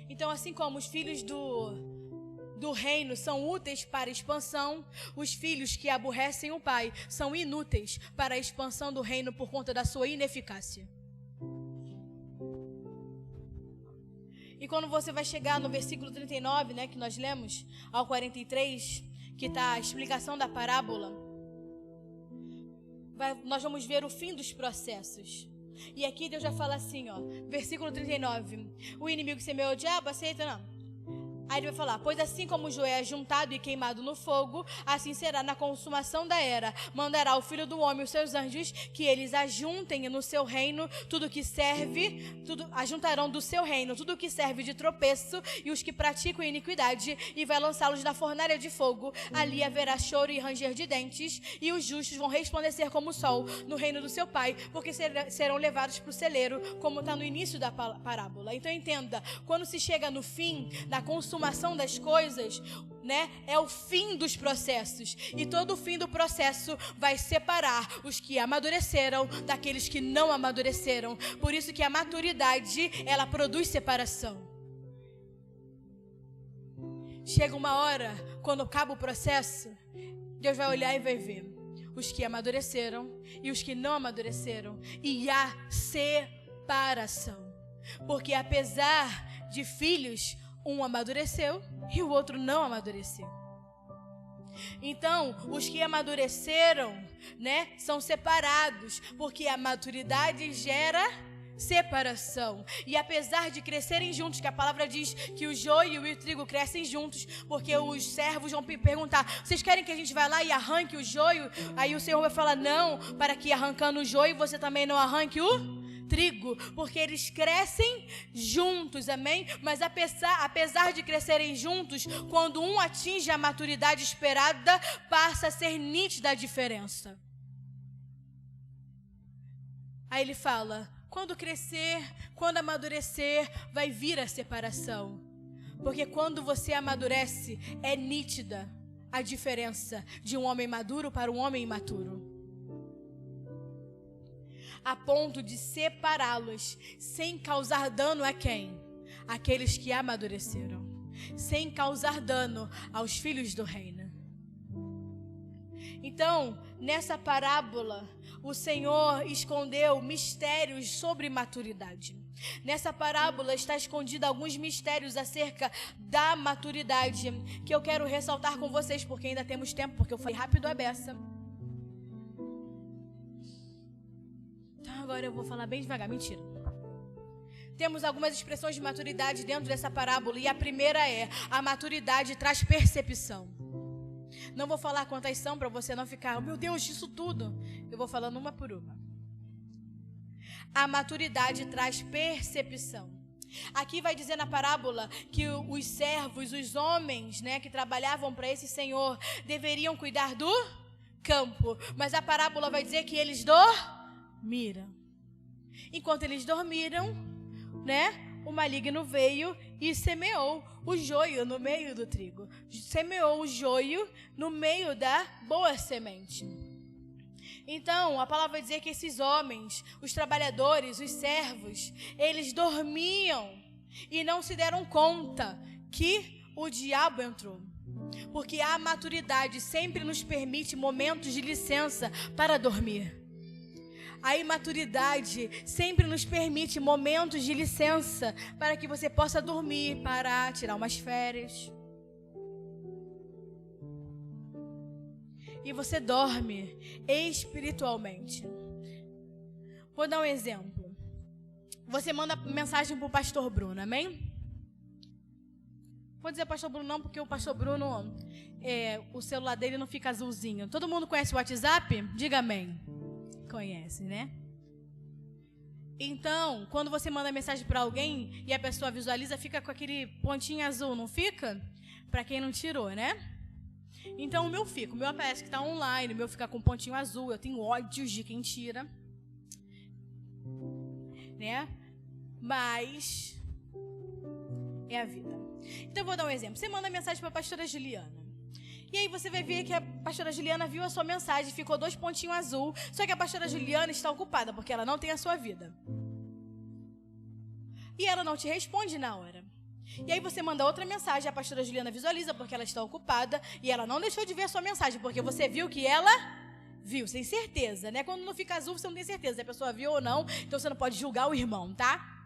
Então, assim como os filhos do reino são úteis para a expansão, os filhos que aborrecem o pai são inúteis para a expansão do reino por conta da sua ineficácia. E quando você vai chegar no versículo 39, né, que nós lemos, ao 43, que está a explicação da parábola, nós vamos ver o fim dos processos. E aqui Deus já fala assim, ó, versículo 39, o inimigo semeou o diabo, aceita não? Aí ele vai falar, pois assim como o joio é juntado e queimado no fogo, assim será na consumação da era. Mandará o Filho do Homem os seus anjos, que eles ajuntem no seu reino tudo que serve, ajuntarão do seu reino tudo que serve de tropeço e os que praticam iniquidade, e vai lançá-los na fornalha de fogo. Ali haverá choro e ranger de dentes, e os justos vão resplandecer como o sol no reino do seu Pai, porque serão levados para o celeiro, como está no início da parábola. Então entenda, quando se chega no fim, na consumação das coisas, né, é o fim dos processos, e todo o fim do processo vai separar os que amadureceram daqueles que não amadureceram. Por isso que a maturidade, ela produz separação. Chega uma hora, quando acaba o processo, Deus vai olhar e vai ver os que amadureceram e os que não amadureceram, e há separação, porque apesar de filhos, um amadureceu e o outro não amadureceu. Então, os que amadureceram, né, são separados, porque a maturidade gera separação. E apesar de crescerem juntos, que a palavra diz que o joio e o trigo crescem juntos, porque os servos vão perguntar, vocês querem que a gente vá lá e arranque o joio? Aí o Senhor vai falar, não, para que arrancando o joio você também não arranque o trigo, porque eles crescem juntos, amém? Mas apesar de crescerem juntos, quando um atinge a maturidade esperada, passa a ser nítida a diferença. Aí ele fala, quando crescer, quando amadurecer, vai vir a separação, porque quando você amadurece, é nítida a diferença de um homem maduro para um homem imaturo, a ponto de separá-los, sem causar dano a quem? Aqueles que amadureceram, sem causar dano aos filhos do reino. Então, nessa parábola, o Senhor escondeu mistérios sobre maturidade. Nessa parábola está escondido alguns mistérios acerca da maturidade, que eu quero ressaltar com vocês, porque ainda temos tempo, porque eu falei rápido a beça. Agora eu vou falar bem devagar, mentira. Temos algumas expressões de maturidade dentro dessa parábola, e a primeira é, a maturidade traz percepção. Não vou falar quantas são para você não ficar, meu Deus, isso tudo. Eu vou falando uma por uma. A maturidade traz percepção. Aqui vai dizer na parábola que os servos, os homens, né, que trabalhavam para esse Senhor, deveriam cuidar do campo. Mas a parábola vai dizer que eles dormiram. Enquanto eles dormiram, né, o maligno veio e semeou o joio no meio do trigo. Semeou o joio no meio da boa semente. Então, a palavra vai dizer que esses homens, os trabalhadores, os servos, eles dormiam e não se deram conta que o diabo entrou. Porque a maturidade sempre nos permite momentos de licença para dormir. A imaturidade sempre nos permite momentos de licença para que você possa dormir, parar, tirar umas férias. E você dorme espiritualmente. Vou dar um exemplo. Você manda mensagem para o pastor Bruno, amém? Vou dizer pastor Bruno não, porque o pastor Bruno, o celular dele não fica azulzinho. Todo mundo conhece o WhatsApp? Diga amém. Conhece, né? Então, quando você manda mensagem para alguém e a pessoa visualiza, fica com aquele pontinho azul, não fica? Para quem não tirou, né? Então o meu fica, o meu aparece que está online, o meu fica com pontinho azul, eu tenho ódio de quem tira, né? Mas é a vida. Então eu vou dar um exemplo. Você manda mensagem para a pastora Juliana. E aí você vai ver que a pastora Juliana viu a sua mensagem, ficou 2 pontinhos azul, só que a pastora Juliana está ocupada, porque ela não tem a sua vida. E ela não te responde na hora. E aí você manda outra mensagem, a pastora Juliana visualiza, porque ela está ocupada, e ela não deixou de ver a sua mensagem, porque você viu que ela viu, sem certeza, né? Quando não fica azul, você não tem certeza se a pessoa viu ou não, então você não pode julgar o irmão, tá?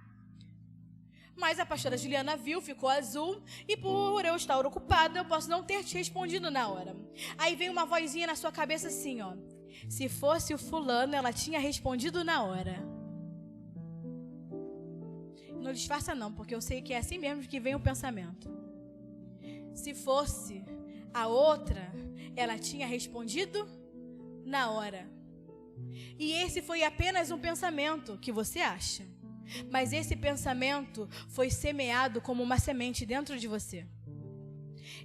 Mas a pastora Juliana viu, ficou azul, e por eu estar ocupada, eu posso não ter te respondido na hora. Aí veio uma vozinha na sua cabeça assim, ó. Se fosse o fulano, ela tinha respondido na hora. Não disfarça não, porque eu sei que é assim mesmo que vem o pensamento. Se fosse a outra, ela tinha respondido na hora. E esse foi apenas um pensamento que você acha. Mas esse pensamento foi semeado como uma semente dentro de você.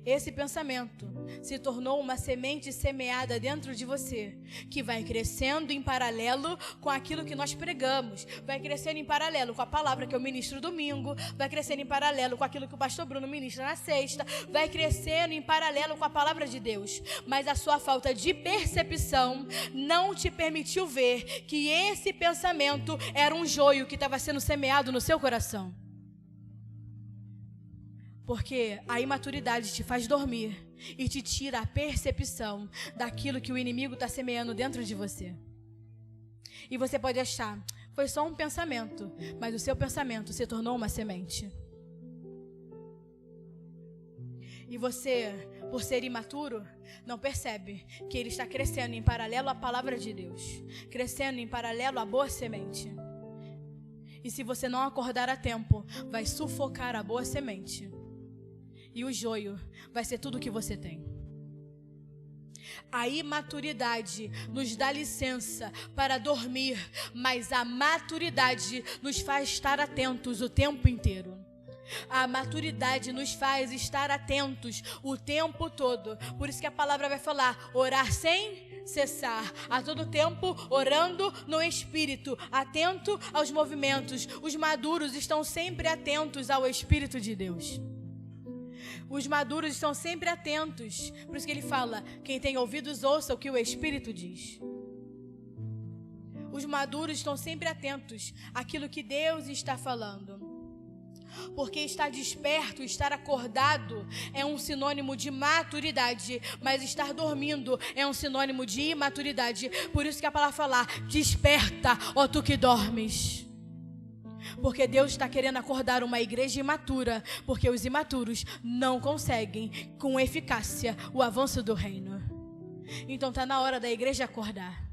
Esse pensamento se tornou uma semente semeada dentro de você, que vai crescendo em paralelo com aquilo que nós pregamos, vai crescendo em paralelo com a palavra que eu ministro domingo, vai crescendo em paralelo com aquilo que o pastor Bruno ministra na sexta, vai crescendo em paralelo com a palavra de Deus. Mas a sua falta de percepção não te permitiu ver que esse pensamento era um joio que estava sendo semeado no seu coração. Porque a imaturidade te faz dormir e te tira a percepção daquilo que o inimigo está semeando dentro de você. E você pode achar, foi só um pensamento, mas o seu pensamento se tornou uma semente. E você, por ser imaturo, não percebe que ele está crescendo em paralelo à palavra de Deus, crescendo em paralelo à boa semente. E se você não acordar a tempo, vai sufocar a boa semente. E o joio vai ser tudo o que você tem. A imaturidade nos dá licença para dormir, mas a maturidade nos faz estar atentos o tempo inteiro. A maturidade nos faz estar atentos o tempo todo. Por isso que a palavra vai falar, orar sem cessar, a todo tempo orando no Espírito, atento aos movimentos. Os maduros estão sempre atentos ao Espírito de Deus. Os maduros estão sempre atentos. Por isso que ele fala, quem tem ouvidos ouça o que o Espírito diz. Os maduros estão sempre atentos àquilo que Deus está falando. Porque estar desperto, estar acordado é um sinônimo de maturidade, mas estar dormindo é um sinônimo de imaturidade. Por isso que a palavra fala, desperta, ó tu que dormes. Porque Deus está querendo acordar uma igreja imatura, porque os imaturos não conseguem com eficácia o avanço do reino. Então está na hora da igreja acordar.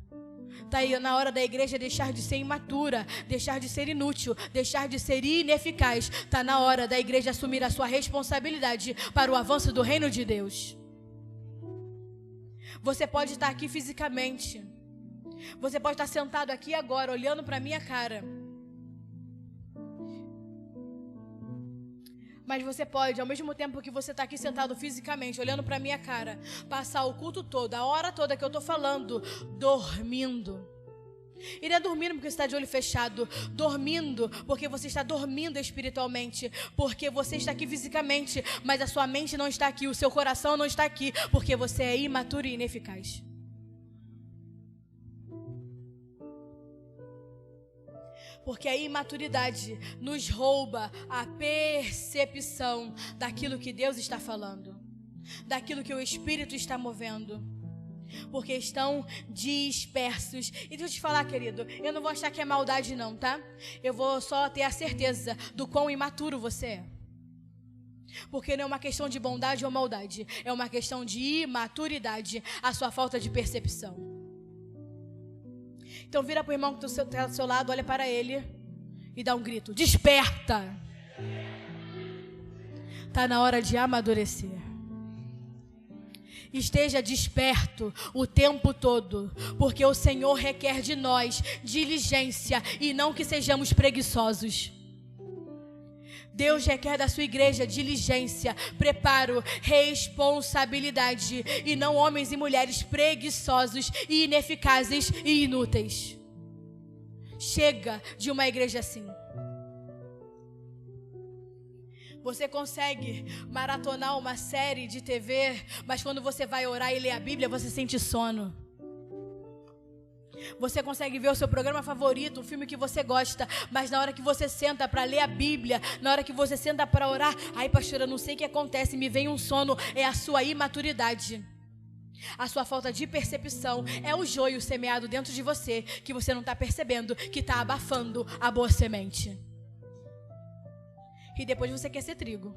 Está aí na hora da igreja deixar de ser imatura, deixar de ser inútil, deixar de ser ineficaz. Está na hora da igreja assumir a sua responsabilidade para o avanço do reino de Deus. Você pode estar aqui fisicamente. Você pode estar sentado aqui agora, olhando para a minha cara. Mas você pode, ao mesmo tempo que você está aqui sentado fisicamente, olhando para a minha cara, passar o culto todo, a hora toda que eu estou falando, dormindo. E não é dormindo porque você está de olho fechado, dormindo porque você está dormindo espiritualmente, porque você está aqui fisicamente, mas a sua mente não está aqui, o seu coração não está aqui, porque você é imaturo e ineficaz. Porque a imaturidade nos rouba a percepção daquilo que Deus está falando, daquilo que o Espírito está movendo. Porque estão dispersos. E deixa eu te falar, querido, eu não vou achar que é maldade não, tá? Eu vou só ter a certeza do quão imaturo você é. Porque não é uma questão de bondade ou maldade, é uma questão de imaturidade, a sua falta de percepção. Então vira para o irmão que está ao seu lado, olha para ele e dá um grito, desperta! Está na hora de amadurecer. Esteja desperto o tempo todo, porque o Senhor requer de nós diligência e não que sejamos preguiçosos. Deus requer da sua igreja diligência, preparo, responsabilidade e não homens e mulheres preguiçosos e ineficazes e inúteis. Chega de uma igreja assim. Você consegue maratonar uma série de TV, mas quando você vai orar e ler a Bíblia, você sente sono. Você consegue ver o seu programa favorito, um filme que você gosta, mas na hora que você senta para ler a Bíblia, na hora que você senta para orar, ai pastora, eu não sei o que acontece, me vem um sono. É a sua imaturidade, a sua falta de percepção, é o joio semeado dentro de você, que você não está percebendo, que está abafando a boa semente. e depois você quer ser trigo.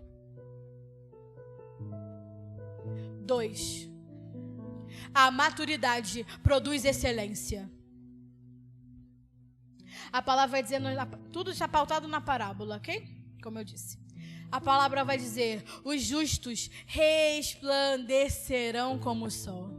2. A maturidade produz excelência. A palavra vai dizer, tudo está pautado na parábola, ok? Como eu disse. A palavra vai dizer, os justos resplandecerão como o sol.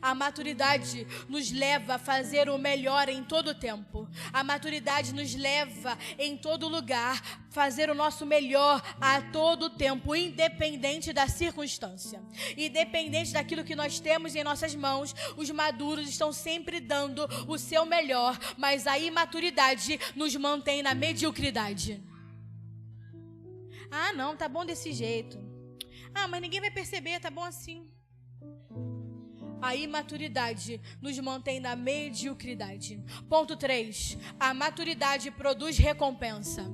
A maturidade nos leva a fazer o melhor em todo o tempo. A maturidade nos leva em todo lugar a fazer o nosso melhor a todo o tempo, independente da circunstância. Independente daquilo que nós temos em nossas mãos, os maduros estão sempre dando o seu melhor, mas a imaturidade nos mantém na mediocridade. Ah, não, tá bom desse jeito. Ah, mas ninguém vai perceber, tá bom assim. A imaturidade nos mantém na mediocridade. Ponto 3. A maturidade produz recompensa.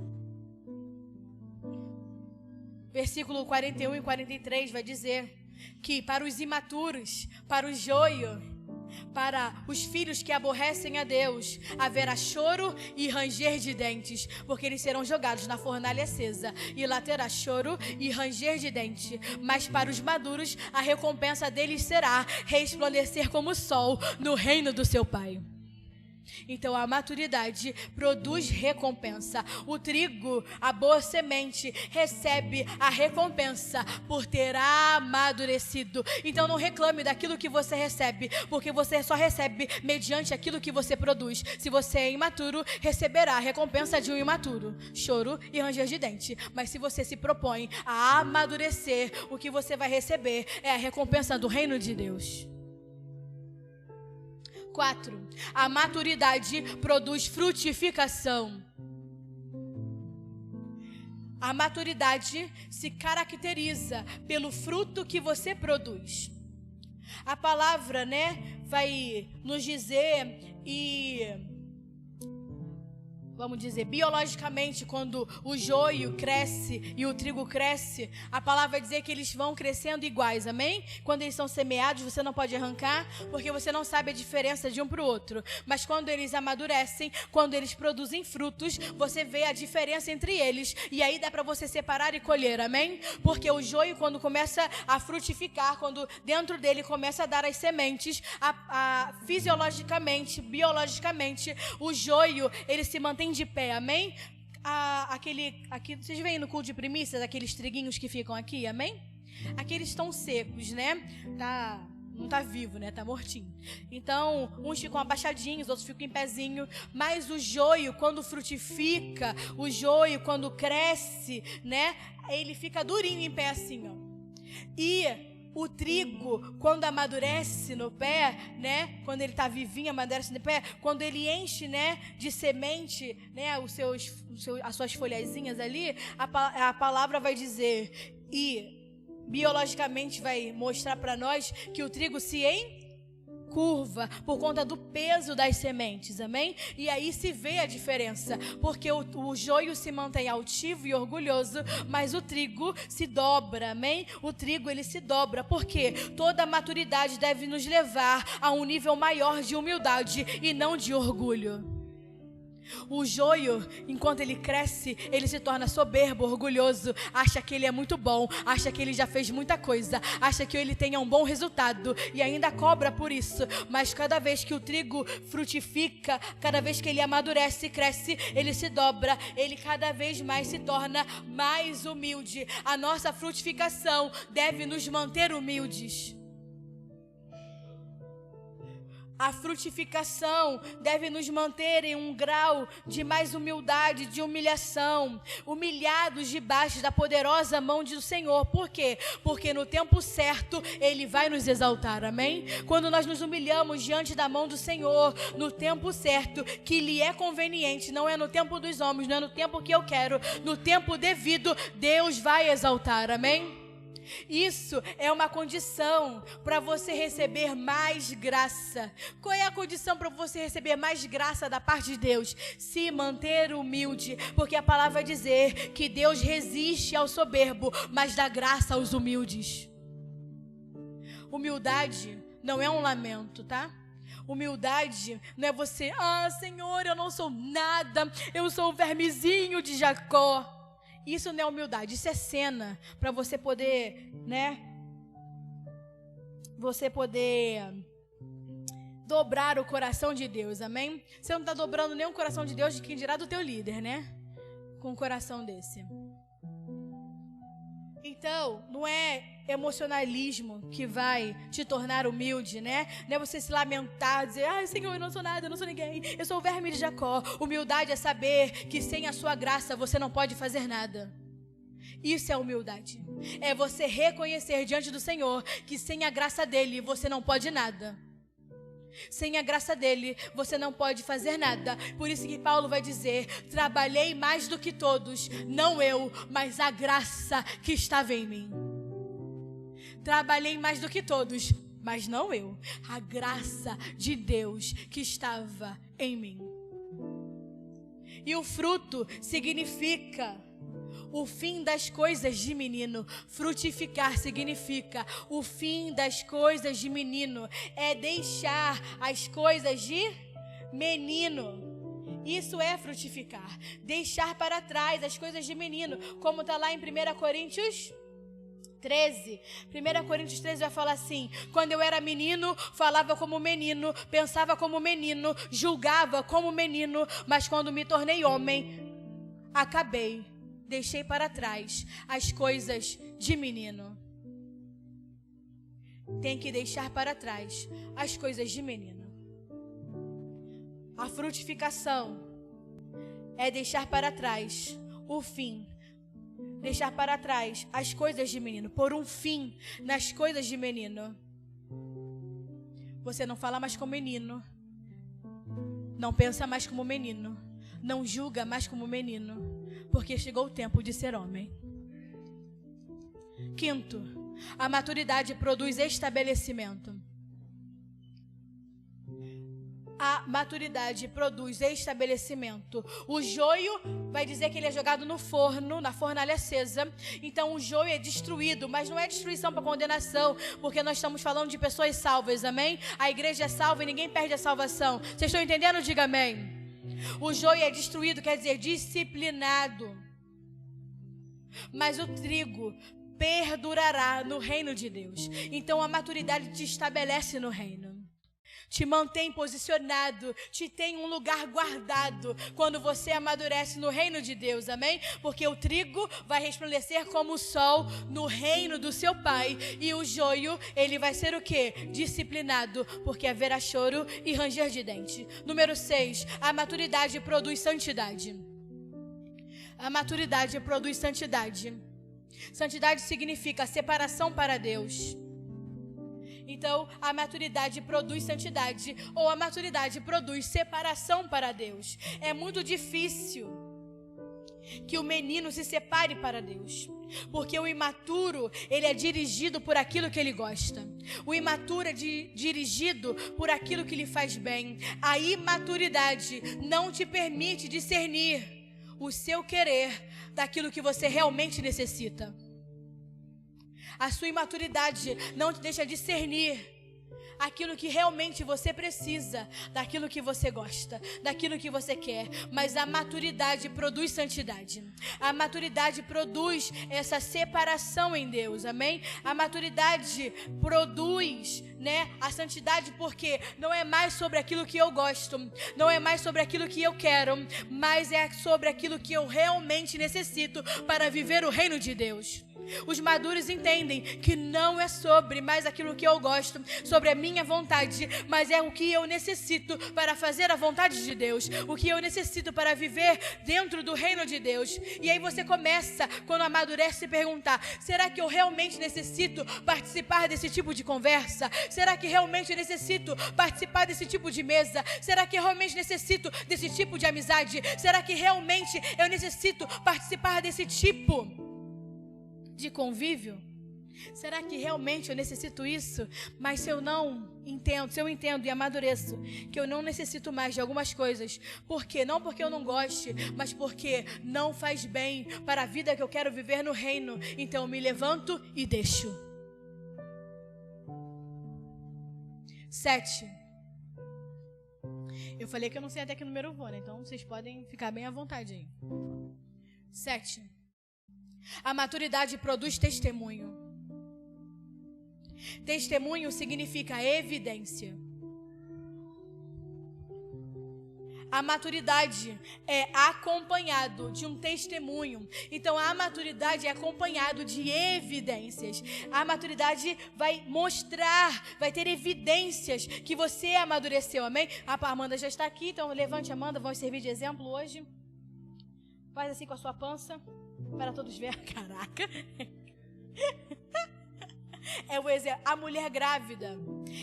Versículo 41 e 43 vai dizer que para os imaturos, para o joio, para os filhos que aborrecem a Deus, haverá choro e ranger de dentes, porque eles serão jogados na fornalha acesa, e lá terá choro e ranger de dente. Mas para os maduros, a recompensa deles será resplandecer como o sol no reino do seu Pai. Então a maturidade produz recompensa. O trigo, a boa semente, recebe a recompensa por ter amadurecido. Então não reclame daquilo que você recebe, porque você só recebe mediante aquilo que você produz. Se você é imaturo, receberá a recompensa de um imaturo, choro e ranger de dente. Mas se você se propõe a amadurecer, o que você vai receber é a recompensa do reino de Deus. 4. A maturidade produz frutificação. A maturidade se caracteriza pelo fruto que você produz. A palavra, vai nos dizer vamos dizer, biologicamente, quando o joio cresce e o trigo cresce, a palavra vai dizer que eles vão crescendo iguais, amém? Quando eles são semeados, você não pode arrancar, porque você não sabe a diferença de um para o outro. Mas quando eles amadurecem, quando eles produzem frutos, você vê a diferença entre eles, e aí dá para você separar e colher, amém? Porque o joio, quando começa a frutificar, quando dentro dele começa a dar as sementes, fisiologicamente, biologicamente, o joio, ele se mantém de pé, amém? Aqui, vocês veem no culto de primícias, aqueles triguinhos que ficam aqui, amém? Aqueles estão secos, não tá vivo, tá mortinho. Então, uns ficam abaixadinhos, outros ficam em pezinho. Mas o joio, quando frutifica, o joio, quando cresce, ele fica durinho em pé assim, ó. E o trigo, quando amadurece no pé, quando ele está vivinho, amadurece no pé, quando ele enche, de semente, as suas folhazinhas ali, a palavra vai dizer, e biologicamente vai mostrar para nós que o trigo se encurva por conta do peso das sementes, amém? E aí se vê a diferença, porque o joio se mantém altivo e orgulhoso, mas o trigo se dobra, amém? O trigo, ele se dobra, porque toda a maturidade deve nos levar a um nível maior de humildade e não de orgulho. O joio, enquanto ele cresce, ele se torna soberbo, orgulhoso, acha que ele é muito bom, acha que ele já fez muita coisa, acha que ele tem um bom resultado e ainda cobra por isso. Mas cada vez que o trigo frutifica, cada vez que ele amadurece e cresce, ele se dobra, ele cada vez mais se torna mais humilde. A nossa frutificação deve nos manter humildes. A frutificação deve nos manter em um grau de mais humildade, de humilhação, humilhados debaixo da poderosa mão do Senhor. Por quê? Porque no tempo certo Ele vai nos exaltar, amém? Quando nós nos humilhamos diante da mão do Senhor, no tempo certo, que lhe é conveniente, não é no tempo dos homens, não é no tempo que eu quero, no tempo devido, Deus vai exaltar, amém? Isso é uma condição para você receber mais graça. Qual é a condição para você receber mais graça da parte de Deus? Se manter humilde, porque a palavra vai dizer que Deus resiste ao soberbo, mas dá graça aos humildes. Humildade não é um lamento, tá? Humildade não é você, Senhor, eu não sou nada, eu sou o vermezinho de Jacó. Isso não é humildade, isso é cena para você poder, você poder dobrar o coração de Deus, amém? Você não está dobrando nem o coração de Deus, de quem dirá do teu líder, com um coração desse. Então, não é emocionalismo que vai te tornar humilde, Não é você se lamentar, dizer, Senhor, eu não sou nada, eu não sou ninguém, eu sou o verme de Jacó. Humildade é saber que sem a sua graça você não pode fazer nada. Isso é humildade. É você reconhecer diante do Senhor que sem a graça dele você não pode nada. Sem a graça dele, você não pode fazer nada. Por isso que Paulo vai dizer, trabalhei mais do que todos, não eu, mas a graça que estava em mim. Trabalhei mais do que todos, mas não eu, a graça de Deus que estava em mim. E o fruto significa o fim das coisas de menino. Frutificar significa o fim das coisas de menino. É deixar as coisas de menino. Isso é frutificar. Deixar para trás as coisas de menino. Como está lá em 1 Coríntios 13. 1 Coríntios 13 vai falar assim: quando eu era menino, falava como menino, pensava como menino, julgava como menino, mas quando me tornei homem, deixei para trás as coisas de menino. Tem que deixar para trás as coisas de menino. A frutificação é deixar para trás o fim. Deixar para trás as coisas de menino. Por um fim nas coisas de menino. Você não fala mais como menino. Não pensa mais como menino. Não julga mais como menino. Porque chegou o tempo de ser homem. Quinto, a maturidade produz estabelecimento. A maturidade produz estabelecimento. O joio vai dizer que ele é jogado no forno, na fornalha acesa. Então o joio é destruído, mas não é destruição para condenação, porque nós estamos falando de pessoas salvas, amém? A igreja é salva e ninguém perde a salvação. Vocês estão entendendo? Diga amém. O joio é destruído, quer dizer disciplinado. Mas o trigo perdurará no reino de Deus. Então a maturidade te estabelece no reino. Te mantém posicionado, te tem um lugar guardado quando você amadurece no reino de Deus, amém? Porque o trigo vai resplandecer como o sol no reino do seu pai, e o joio, ele vai ser o quê? Disciplinado, porque haverá choro e ranger de dente. Número 6, a maturidade produz santidade. A maturidade produz santidade. Santidade significa separação para Deus. Então, a maturidade produz santidade, ou a maturidade produz separação para Deus. É muito difícil que o menino se separe para Deus, porque o imaturo, ele é dirigido por aquilo que ele gosta. O imaturo é dirigido por aquilo que lhe faz bem. A imaturidade não te permite discernir o seu querer daquilo que você realmente necessita. A sua imaturidade não te deixa discernir aquilo que realmente você precisa, daquilo que você gosta, daquilo que você quer. Mas a maturidade produz santidade. A maturidade produz essa separação em Deus, amém? A maturidade produz, a santidade, porque não é mais sobre aquilo que eu gosto, não é mais sobre aquilo que eu quero, mas é sobre aquilo que eu realmente necessito para viver o reino de Deus. Os maduros entendem que não é sobre mais aquilo que eu gosto, sobre a minha vontade, mas é o que eu necessito para fazer a vontade de Deus, o que eu necessito para viver dentro do reino de Deus. E aí você começa, quando amadurece, a se perguntar: será que eu realmente necessito participar desse tipo de conversa? Será que realmente eu necessito participar desse tipo de mesa? Será que eu realmente necessito desse tipo de amizade? Será que realmente eu necessito participar desse tipo de convívio? Será que realmente eu necessito isso? Mas se eu entendo e amadureço que eu não necessito mais de algumas coisas, por quê? Não porque eu não goste, mas porque não faz bem para a vida que eu quero viver no reino, então eu me levanto e deixo. 7. Eu falei que eu não sei até que número eu vou, né? Então vocês podem ficar bem à vontade aí. 7. A maturidade produz testemunho. Testemunho significa evidência. A maturidade é acompanhado de um testemunho. Então, a maturidade é acompanhado de evidências. A maturidade vai mostrar, vai ter evidências que você amadureceu, amém? A Amanda já está aqui, então levante, Amanda, vamos servir de exemplo hoje. Faz assim com a sua pança, para todos verem. Caraca! É o exemplo. A mulher grávida,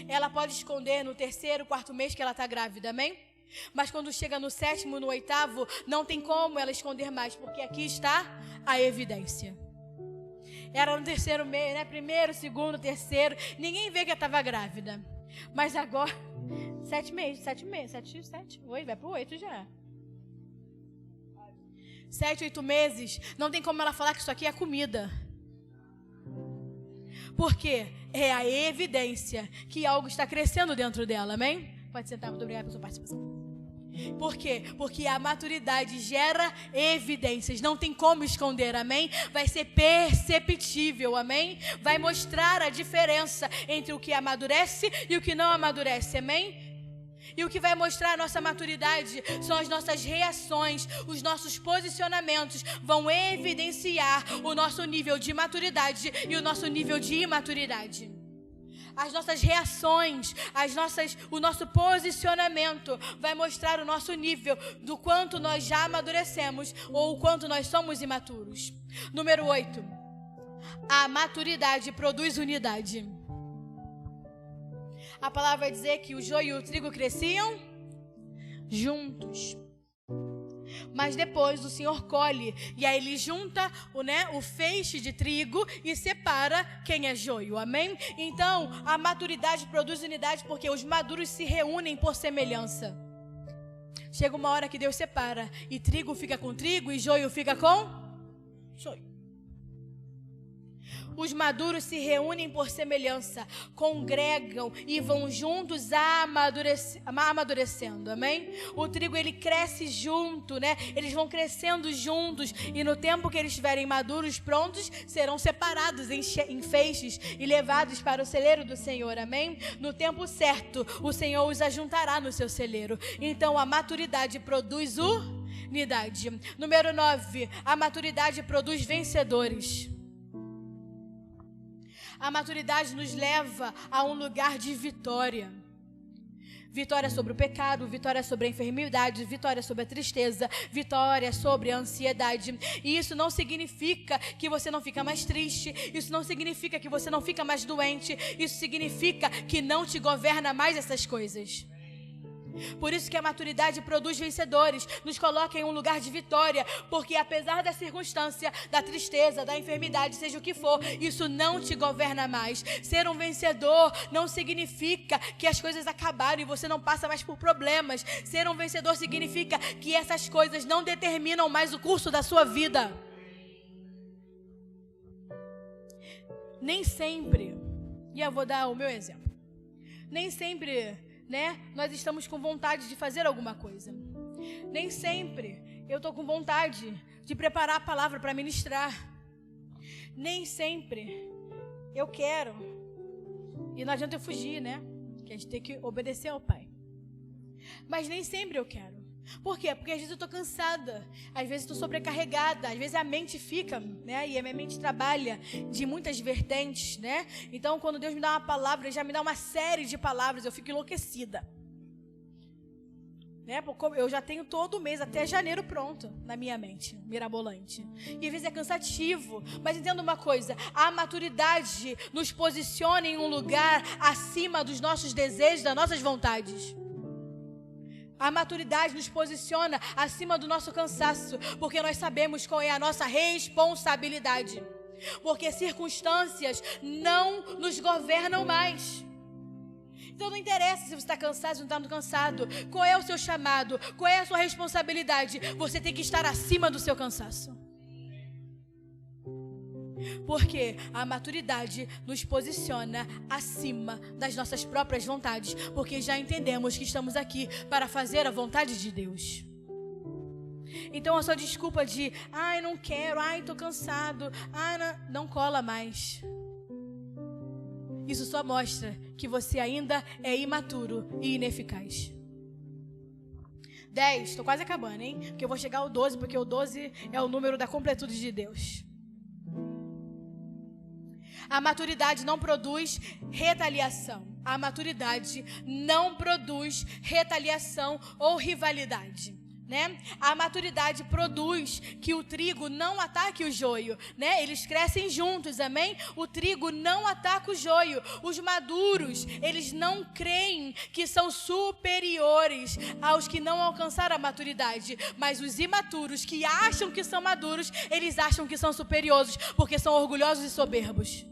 ela pode esconder no 3º, 4º mês que ela está grávida, amém? Mas quando chega no 7º, no 8º, não tem como ela esconder mais, porque aqui está a evidência. Era no 3º mês, né? 1º, 2º, 3º, ninguém vê que ela estava grávida. Mas agora, 7 meses, 7, 8, vai para o 8 já. 7, 8 meses, não tem como ela falar que isso aqui é comida. Porque é a evidência que algo está crescendo dentro dela, amém? Pode sentar, muito obrigada pela sua participação. Por quê? Porque a maturidade gera evidências, não tem como esconder, amém? Vai ser perceptível, amém? Vai mostrar a diferença entre o que amadurece e o que não amadurece, amém? E o que vai mostrar a nossa maturidade são as nossas reações, os nossos posicionamentos vão evidenciar o nosso nível de maturidade e o nosso nível de imaturidade. As nossas reações, o nosso posicionamento vai mostrar o nosso nível do quanto nós já amadurecemos ou o quanto nós somos imaturos. Número 8. A maturidade produz unidade. A palavra vai dizer que o joio e o trigo cresciam juntos. Mas depois o Senhor colhe, e aí Ele junta o feixe de trigo e separa quem é joio, amém? Então, a maturidade produz unidade porque os maduros se reúnem por semelhança. Chega uma hora que Deus separa, e trigo fica com trigo e joio fica com joio. Os maduros se reúnem por semelhança, congregam e vão juntos amadurecendo, amém? O trigo, ele cresce junto, né? Eles vão crescendo juntos e no tempo que eles estiverem maduros, prontos, serão separados em feixes e levados para o celeiro do Senhor, amém? No tempo certo, o Senhor os ajuntará no seu celeiro. Então, a maturidade produz unidade. Número 9, a maturidade produz vencedores. A maturidade nos leva a um lugar de vitória. Vitória sobre o pecado, vitória sobre a enfermidade, vitória sobre a tristeza, vitória sobre a ansiedade. E isso não significa que você não fica mais triste, isso não significa que você não fica mais doente, isso significa que não te governa mais essas coisas. Por isso que a maturidade produz vencedores, nos coloca em um lugar de vitória, porque apesar da circunstância, da tristeza, da enfermidade, seja o que for, isso não te governa mais. Ser um vencedor não significa que as coisas acabaram e você não passa mais por problemas. Ser um vencedor significa que essas coisas não determinam mais o curso da sua vida. Nem sempre, e eu vou dar o meu exemplo, nem sempre nós estamos com vontade de fazer alguma coisa. Nem sempre eu estou com vontade de preparar a palavra para ministrar. Nem sempre eu quero. E não adianta eu fugir, que a gente tem que obedecer ao Pai. Mas nem sempre eu quero. Por quê? Porque às vezes eu estou cansada, às vezes estou sobrecarregada, às vezes a mente fica, e a minha mente trabalha de muitas vertentes, Então, quando Deus me dá uma palavra, Ele já me dá uma série de palavras, eu fico enlouquecida. Porque eu já tenho todo mês, até janeiro pronto, na minha mente, mirabolante. E às vezes é cansativo, mas entenda uma coisa, a maturidade nos posiciona em um lugar acima dos nossos desejos, das nossas vontades. A maturidade nos posiciona acima do nosso cansaço, porque nós sabemos qual é a nossa responsabilidade. Porque circunstâncias não nos governam mais. Então não interessa se você está cansado ou não está cansado. Qual é o seu chamado? Qual é a sua responsabilidade? Você tem que estar acima do seu cansaço. Porque a maturidade nos posiciona acima das nossas próprias vontades, porque já entendemos que estamos aqui para fazer a vontade de Deus. Então a sua desculpa de, ai, não quero, ai, tô cansado, ai, não cola mais. Isso só mostra que você ainda é imaturo e ineficaz. 10, estou quase acabando, hein? Porque eu vou chegar ao 12, porque o 12 é o número da completude de Deus. A maturidade não produz retaliação. A maturidade não produz retaliação ou rivalidade, né? A maturidade produz que o trigo não ataque o joio, né? Eles crescem juntos, amém? O trigo não ataca o joio. Os maduros, eles não creem que são superiores aos que não alcançaram a maturidade, mas os imaturos que acham que são maduros, eles acham que são superiores, porque são orgulhosos e soberbos.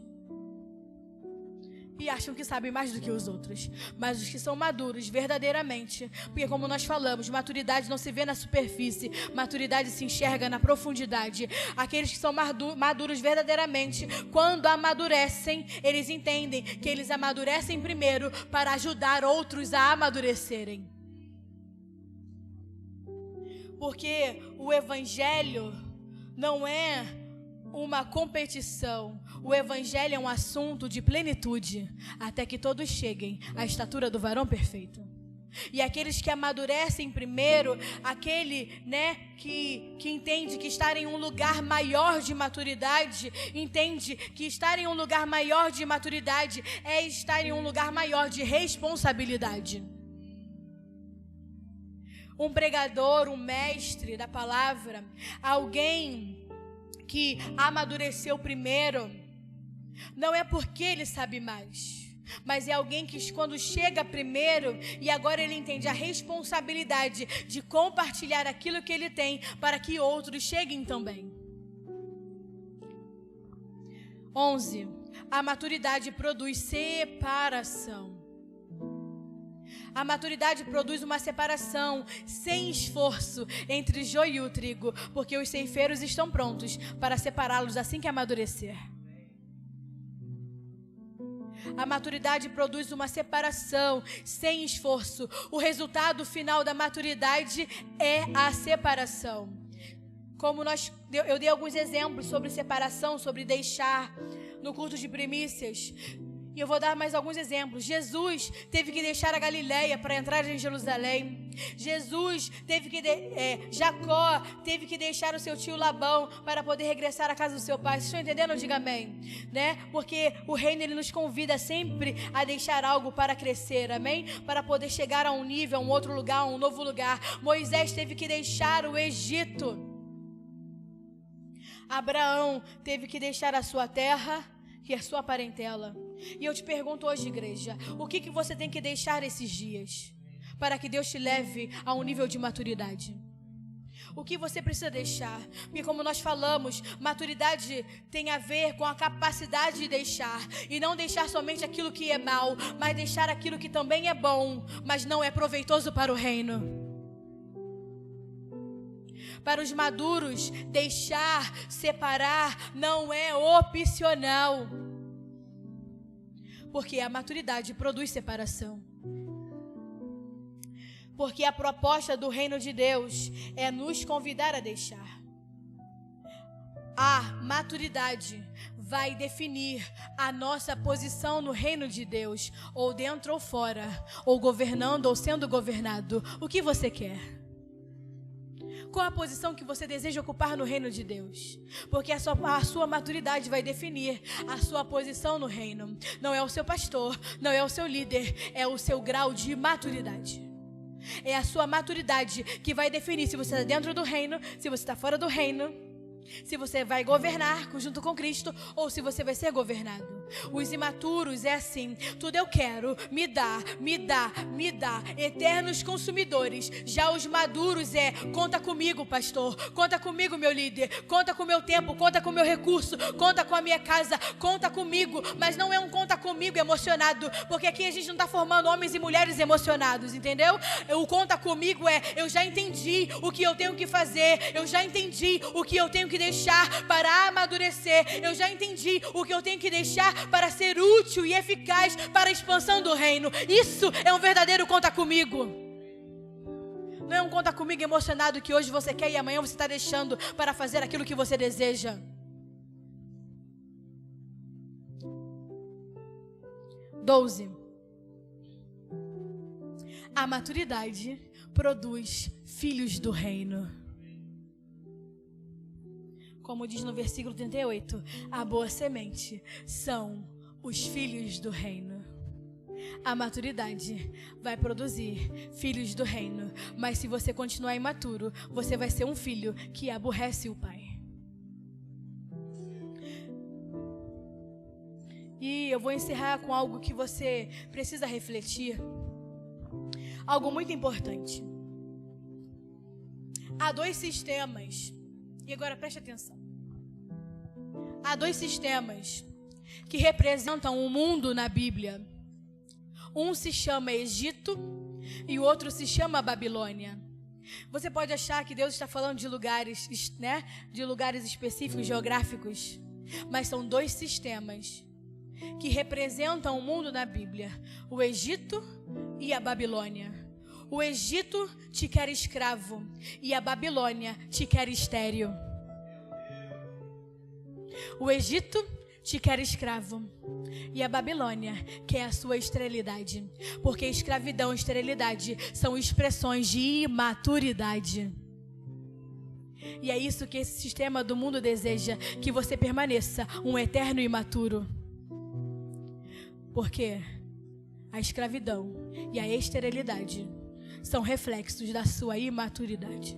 E acham que sabem mais do que os outros. Mas os que são maduros verdadeiramente, porque como nós falamos, maturidade não se vê na superfície, maturidade se enxerga na profundidade. Aqueles que são maduros verdadeiramente, quando amadurecem, eles entendem que eles amadurecem primeiro para ajudar outros a amadurecerem. Porque o evangelho não é uma competição. O evangelho é um assunto de plenitude, até que todos cheguem à estatura do varão perfeito. E aqueles que amadurecem primeiro, aquele, né, que entende que estar em um lugar maior de maturidade, entende que estar em um lugar maior de maturidade é estar em um lugar maior de responsabilidade. Um pregador, um mestre da palavra, alguém que amadureceu primeiro, não é porque ele sabe mais, mas é alguém que quando chega primeiro e agora ele entende a responsabilidade de compartilhar aquilo que ele tem para que outros cheguem também. 11. A maturidade produz separação. A maturidade produz uma separação sem esforço entre o joio e o trigo, porque os ceifeiros estão prontos para separá-los assim que amadurecer. A maturidade produz uma separação sem esforço. O resultado final da maturidade é a separação. Como eu dei alguns exemplos sobre separação, sobre deixar no culto de primícias. E eu vou dar mais alguns exemplos. Jesus teve que deixar a Galileia para entrar em Jerusalém. Jacó teve que deixar o seu tio Labão para poder regressar à casa do seu pai. Vocês estão entendendo? Diga amém. Né? Porque o reino ele nos convida sempre a deixar algo para crescer, amém? Para poder chegar a um nível, a um outro lugar, a um novo lugar. Moisés teve que deixar o Egito. Abraão teve que deixar a sua terra e a sua parentela. E eu te pergunto hoje, igreja, o que você tem que deixar esses dias para que Deus te leve a um nível de maturidade? O que você precisa deixar? Porque como nós falamos, maturidade tem a ver com a capacidade de deixar. E não deixar somente aquilo que é mal, mas deixar aquilo que também é bom, mas não é proveitoso para o reino. Para os maduros, deixar, separar, não é opcional. Porque a maturidade produz separação. Porque a proposta do reino de Deus é nos convidar a deixar. A maturidade vai definir a nossa posição no reino de Deus, ou dentro ou fora, ou governando ou sendo governado. O que você quer? Qual a posição que você deseja ocupar no reino de Deus? Porque a sua maturidade vai definir a sua posição no reino. Não é o seu pastor, não é o seu líder, é o seu grau de maturidade. É a sua maturidade que vai definir se você está dentro do reino, se você está fora do reino, se você vai governar junto com Cristo ou se você vai ser governado. Os imaturos é assim: tudo eu quero, me dá, me dá, me dá. Eternos consumidores. Já os maduros é: conta comigo, pastor, conta comigo, meu líder, conta com o meu tempo, conta com o meu recurso, conta com a minha casa, conta comigo. Mas não é um conta comigo emocionado, porque aqui a gente não está formando homens e mulheres emocionados, entendeu? O conta comigo é: eu já entendi o que eu tenho que fazer, eu já entendi o que eu tenho que deixar para amadurecer, eu já entendi o que eu tenho que deixar para ser útil e eficaz para a expansão do reino. Isso é um verdadeiro conta comigo. Não é um conta comigo emocionado que hoje você quer e amanhã você está deixando para fazer aquilo que você deseja. 12. A maturidade produz filhos do reino. Como diz no versículo 38, a boa semente são os filhos do reino. A maturidade vai produzir filhos do reino, mas se você continuar imaturo, você vai ser um filho que aborrece o pai. E eu vou encerrar com algo que você precisa refletir. Algo muito importante. Há dois sistemas. E agora preste atenção. Há dois sistemas que representam o mundo na Bíblia. Um se chama Egito e o outro se chama Babilônia. Você pode achar que Deus está falando de lugares, né? De lugares específicos, geográficos. Mas são dois sistemas que representam o mundo na Bíblia. O Egito e a Babilônia. O Egito te quer escravo e a Babilônia te quer estéril. O Egito te quer escravo e a Babilônia quer a sua esterilidade, porque escravidão e esterilidade são expressões de imaturidade. E é isso que esse sistema do mundo deseja, que você permaneça um eterno imaturo. Porque a escravidão e a esterilidade são reflexos da sua imaturidade.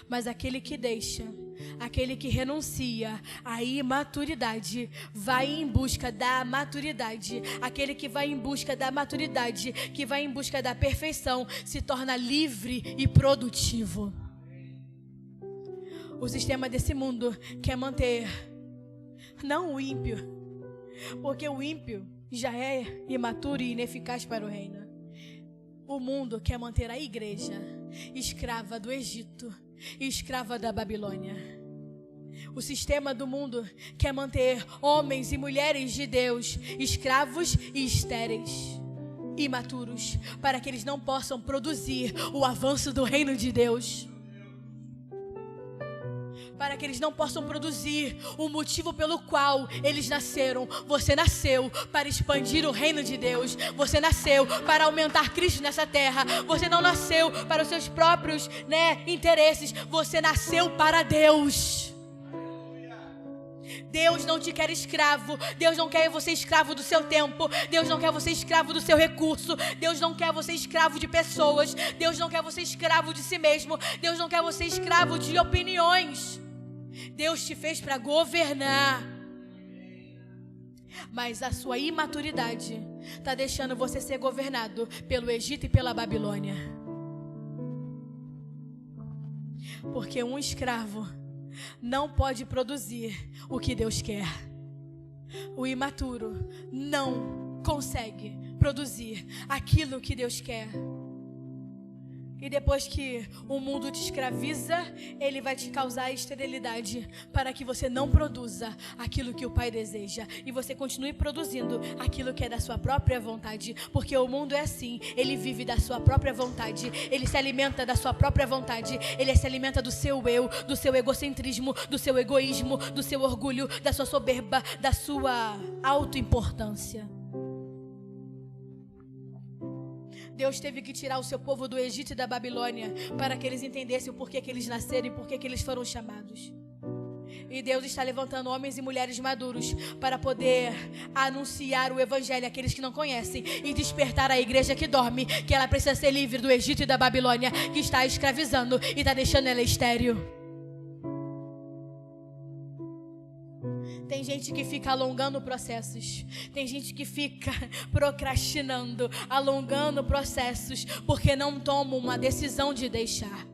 Mas aquele que deixa, aquele que renuncia à imaturidade, vai em busca da maturidade. Aquele que vai em busca da maturidade, que vai em busca da perfeição, se torna livre e produtivo. O sistema desse mundo quer manter, não o ímpio, porque o ímpio já é imaturo e ineficaz para o reino. O mundo quer manter a igreja escrava do Egito e escrava da Babilônia. O sistema do mundo quer manter homens e mulheres de Deus escravos e estéreis, imaturos, para que eles não possam produzir o avanço do reino de Deus. Para que eles não possam produzir o motivo pelo qual eles nasceram. Você nasceu para expandir o reino de Deus. Você nasceu para aumentar Cristo nessa terra. Você não nasceu para os seus próprios, interesses. Você nasceu para Deus. Deus não te quer escravo. Deus não quer você escravo do seu tempo. Deus não quer você escravo do seu recurso. Deus não quer você escravo de pessoas. Deus não quer você escravo de si mesmo. Deus não quer você escravo de opiniões. Deus te fez para governar. Mas a sua imaturidade está deixando você ser governado pelo Egito e pela Babilônia. Porque um escravo não pode produzir o que Deus quer. O imaturo não consegue produzir aquilo que Deus quer. E depois que o mundo te escraviza, ele vai te causar esterilidade para que você não produza aquilo que o Pai deseja. E você continue produzindo aquilo que é da sua própria vontade. Porque o mundo é assim, ele vive da sua própria vontade. Ele se alimenta da sua própria vontade. Ele se alimenta do seu eu, do seu egocentrismo, do seu egoísmo, do seu orgulho, da sua soberba, da sua autoimportância. Deus teve que tirar o seu povo do Egito e da Babilônia para que eles entendessem o porquê que eles nasceram e porquê que eles foram chamados. E Deus está levantando homens e mulheres maduros para poder anunciar o evangelho àqueles que não conhecem e despertar a igreja que dorme, que ela precisa ser livre do Egito e da Babilônia, que está escravizando e está deixando ela estéril. Tem gente que fica alongando processos. Tem gente que fica procrastinando, alongando processos, porque não toma uma decisão de deixar.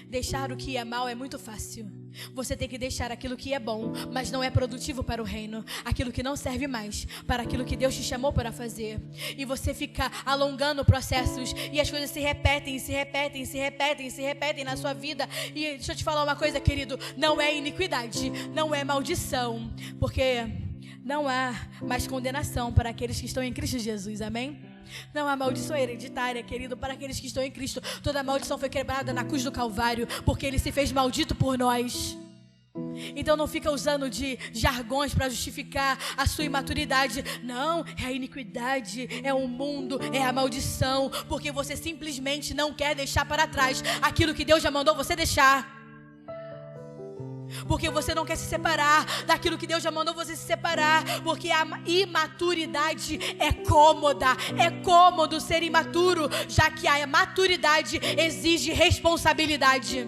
Deixar o que é mal é muito fácil. Você tem que deixar aquilo que é bom, mas não é produtivo para o reino. Aquilo que não serve mais para aquilo que Deus te chamou para fazer. E você fica alongando processos e as coisas se repetem, se repetem, se repetem, se repetem na sua vida. E deixa eu te falar uma coisa, querido. Não é iniquidade, não é maldição. Porque não há mais condenação para aqueles que estão em Cristo Jesus, amém? Não há maldição hereditária, querido, para aqueles que estão em Cristo. Toda maldição foi quebrada na cruz do Calvário, porque Ele se fez maldito por nós. Então não fica usando de jargões para justificar a sua imaturidade. Não, é a iniquidade, é o mundo, é a maldição, porque você simplesmente não quer deixar para trás aquilo que Deus já mandou você deixar. Porque você não quer se separar daquilo que Deus já mandou você se separar. Porque a imaturidade é cômoda. É cômodo ser imaturo, já que a maturidade exige responsabilidade.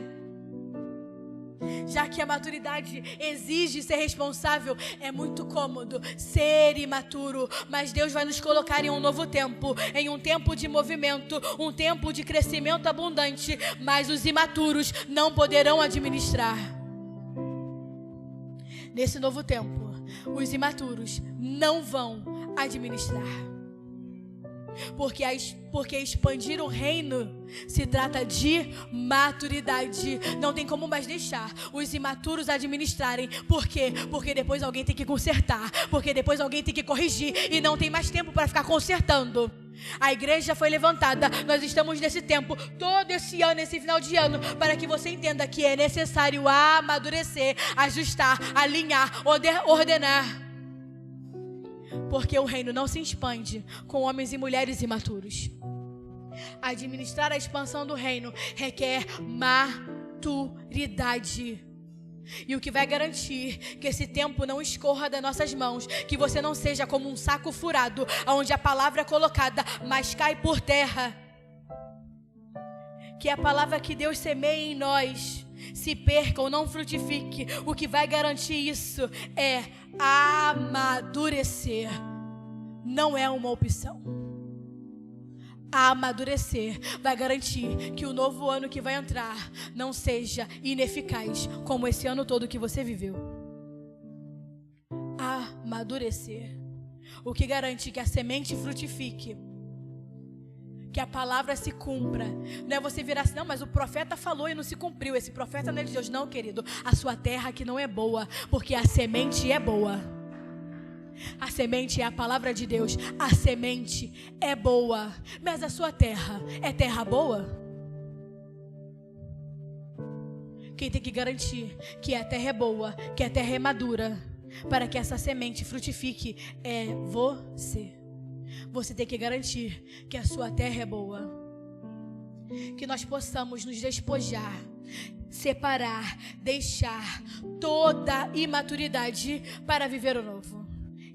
Já que a maturidade exige ser responsável, é muito cômodo ser imaturo. Mas Deus vai nos colocar em um novo tempo, em um tempo de movimento, um tempo de crescimento abundante. Mas os imaturos não poderão administrar. Nesse novo tempo, os imaturos não vão administrar. Porque expandir o reino se trata de maturidade. Não tem como mais deixar os imaturos administrarem. Por quê? Porque depois alguém tem que consertar. Porque depois alguém tem que corrigir. E não tem mais tempo para ficar consertando. A igreja foi levantada. Nós estamos nesse tempo, todo esse ano, esse final de ano, para que você entenda que é necessário amadurecer, ajustar, alinhar, ordenar. Porque o reino não se expande com homens e mulheres imaturos. Administrar a expansão do reino requer maturidade. E o que vai garantir que esse tempo não escorra das nossas mãos, que você não seja como um saco furado, onde a palavra é colocada, mas cai por terra. Que a palavra que Deus semeia em nós se perca ou não frutifique. O que vai garantir isso é amadurecer. Não é uma opção. Amadurecer vai garantir que o novo ano que vai entrar não seja ineficaz como esse ano todo que você viveu. Amadurecer. O que garante que a semente frutifique, que a palavra se cumpra. Não é você virar assim, não, mas o profeta falou e não se cumpriu. Esse profeta não é de Deus. Não, querido, a sua terra que não é boa, porque a semente é boa. A semente é a palavra de Deus. A semente é boa. Mas a sua terra é terra boa? Quem tem que garantir que a terra é boa, que a terra é madura, para que essa semente frutifique, é você. Você tem que garantir que a sua terra é boa. Que nós possamos nos despojar, separar, deixar toda imaturidade para viver o novo.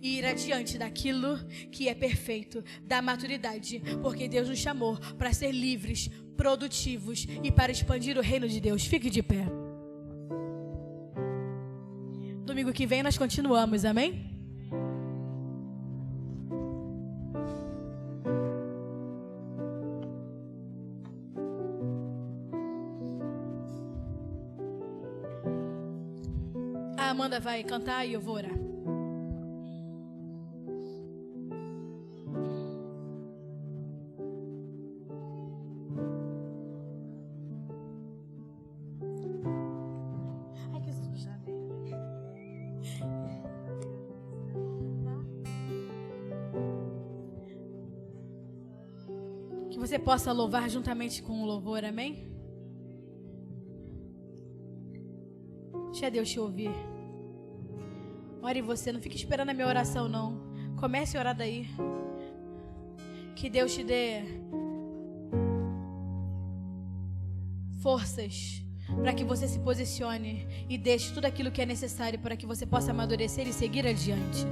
E ir adiante daquilo que é perfeito, da maturidade. Porque Deus nos chamou para ser livres, produtivos e para expandir o reino de Deus. Fique de pé. Domingo que vem nós continuamos, amém? A Amanda vai cantar e eu vou orar. Que você possa louvar juntamente com o louvor, amém? Deixa Deus te ouvir. Ore você, não fique esperando a minha oração, não. Comece a orar daí. Que Deus te dê forças para que você se posicione e deixe tudo aquilo que é necessário para que você possa amadurecer e seguir adiante.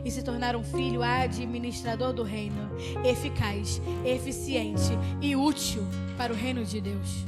E se tornar um filho administrador do reino, eficaz, eficiente e útil para o reino de Deus.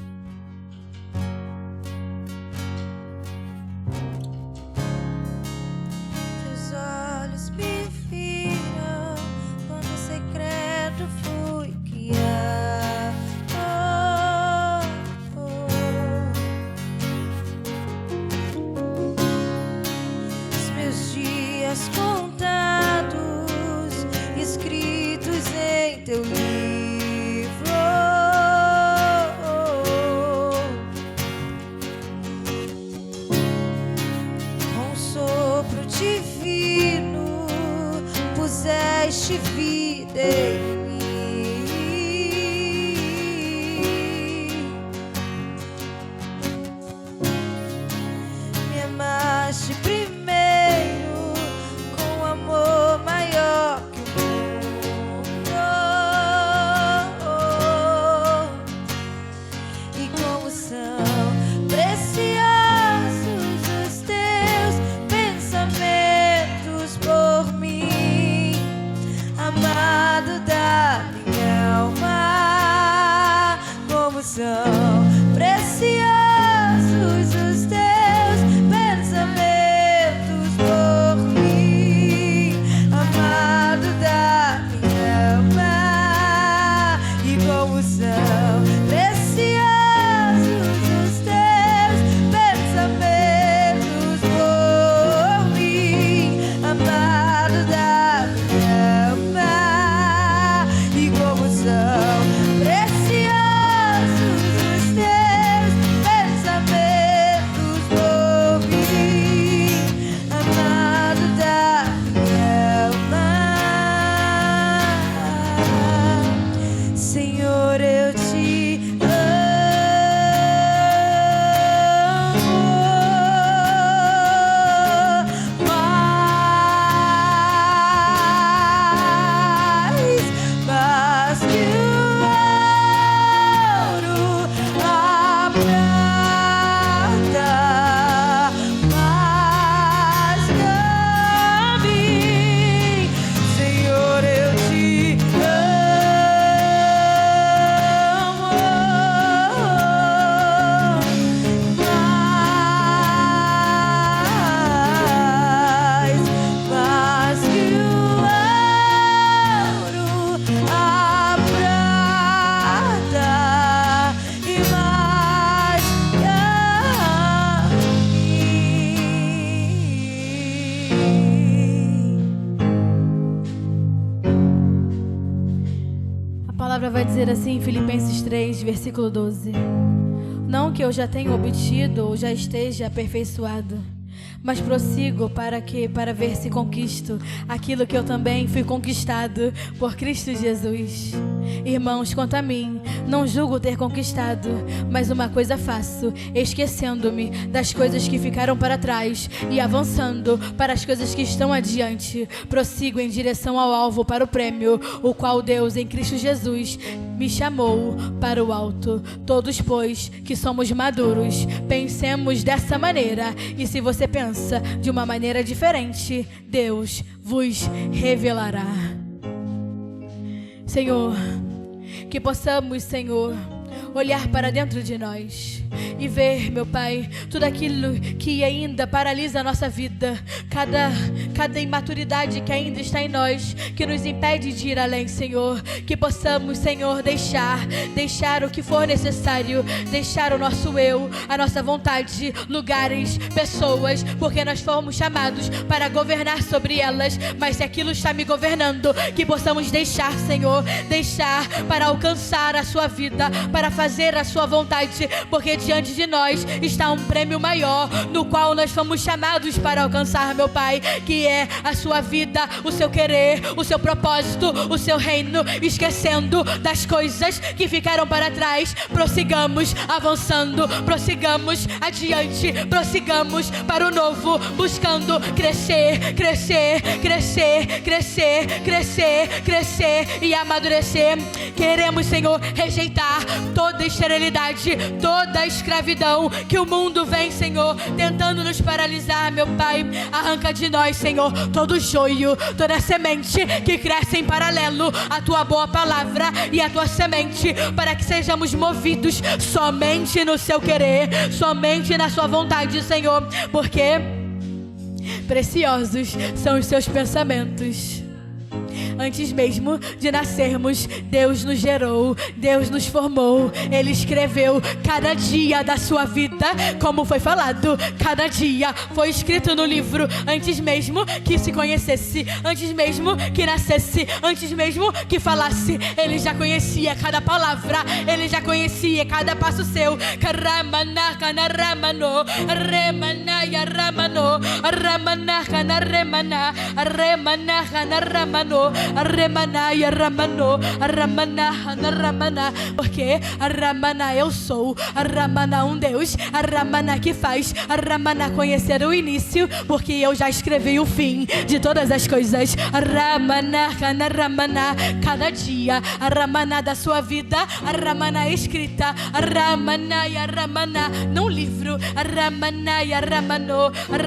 são preciosos os teus pensamentos por mim, amado da minha alma, e como são preciosos os teus pensamentos por mim, amado da minha alma, e como são preciosos os teus pensamentos por mim, amado da minha alma. Senhor, eu te amo mais que o ouro, a prata, mais que a mim. Senhor, eu te amo mais que o ouro, a prata e mais que a mim. A palavra vai dizer assim em Filipenses 3, versículo 12: Não que eu já tenha obtido ou já esteja aperfeiçoado, mas prossigo para ver se conquisto aquilo que eu também fui conquistado por Cristo Jesus. Irmãos, quanto a mim, não julgo ter conquistado, mas uma coisa faço, esquecendo-me das coisas que ficaram para trás e avançando para as coisas que estão adiante, prossigo em direção ao alvo, para o prêmio, o qual Deus em Cristo Jesus me chamou para o alto. Todos, pois, que somos maduros, pensemos dessa maneira, e se você pensa de uma maneira diferente, Deus vos revelará. Senhor, que possamos, Senhor, olhar para dentro de nós e ver, meu Pai, tudo aquilo que ainda paralisa a nossa vida, cada imaturidade que ainda está em nós, que nos impede de ir além, Senhor. Que possamos, Senhor, deixar o que for necessário, deixar o nosso eu, a nossa vontade, lugares, pessoas, porque nós fomos chamados para governar sobre elas, mas se aquilo está me governando, que possamos deixar, Senhor, deixar para alcançar a sua vida, para fazer a sua vontade, porque diante de nós está um prêmio maior, no qual nós fomos chamados para alcançar, meu Pai, que é a sua vida, o seu querer, o seu propósito, o seu reino, esquecendo das coisas que ficaram para trás. Prossigamos avançando, prossigamos adiante, prossigamos para o novo, buscando crescer, crescer, crescer, crescer, crescer, crescer e amadurecer. Queremos, Senhor, rejeitar toda esterilidade, toda escravidão que o mundo vem, Senhor, tentando nos paralisar, meu Pai. Arranca de nós, Senhor, todo joio, toda semente que cresce em paralelo à tua boa palavra e à tua semente, para que sejamos movidos somente no seu querer, somente na sua vontade, Senhor, porque preciosos são os seus pensamentos. Antes mesmo de nascermos, Deus nos gerou, Deus nos formou. Ele escreveu cada dia da sua vida, como foi falado, cada dia foi escrito no livro. Antes mesmo que se conhecesse, antes mesmo que nascesse, antes mesmo que falasse, Ele já conhecia cada palavra, Ele já conhecia cada passo seu. Porque a Ramana eu sou, a Ramana um Deus, a Ramana que faz, a Ramana conhecer o início, porque eu já escrevi o fim de todas as coisas. A Ramana, cada dia, a Ramana da sua vida, a Ramana escrita, a Ramana e a Ramana num livro, a Ramana e a Ramano, a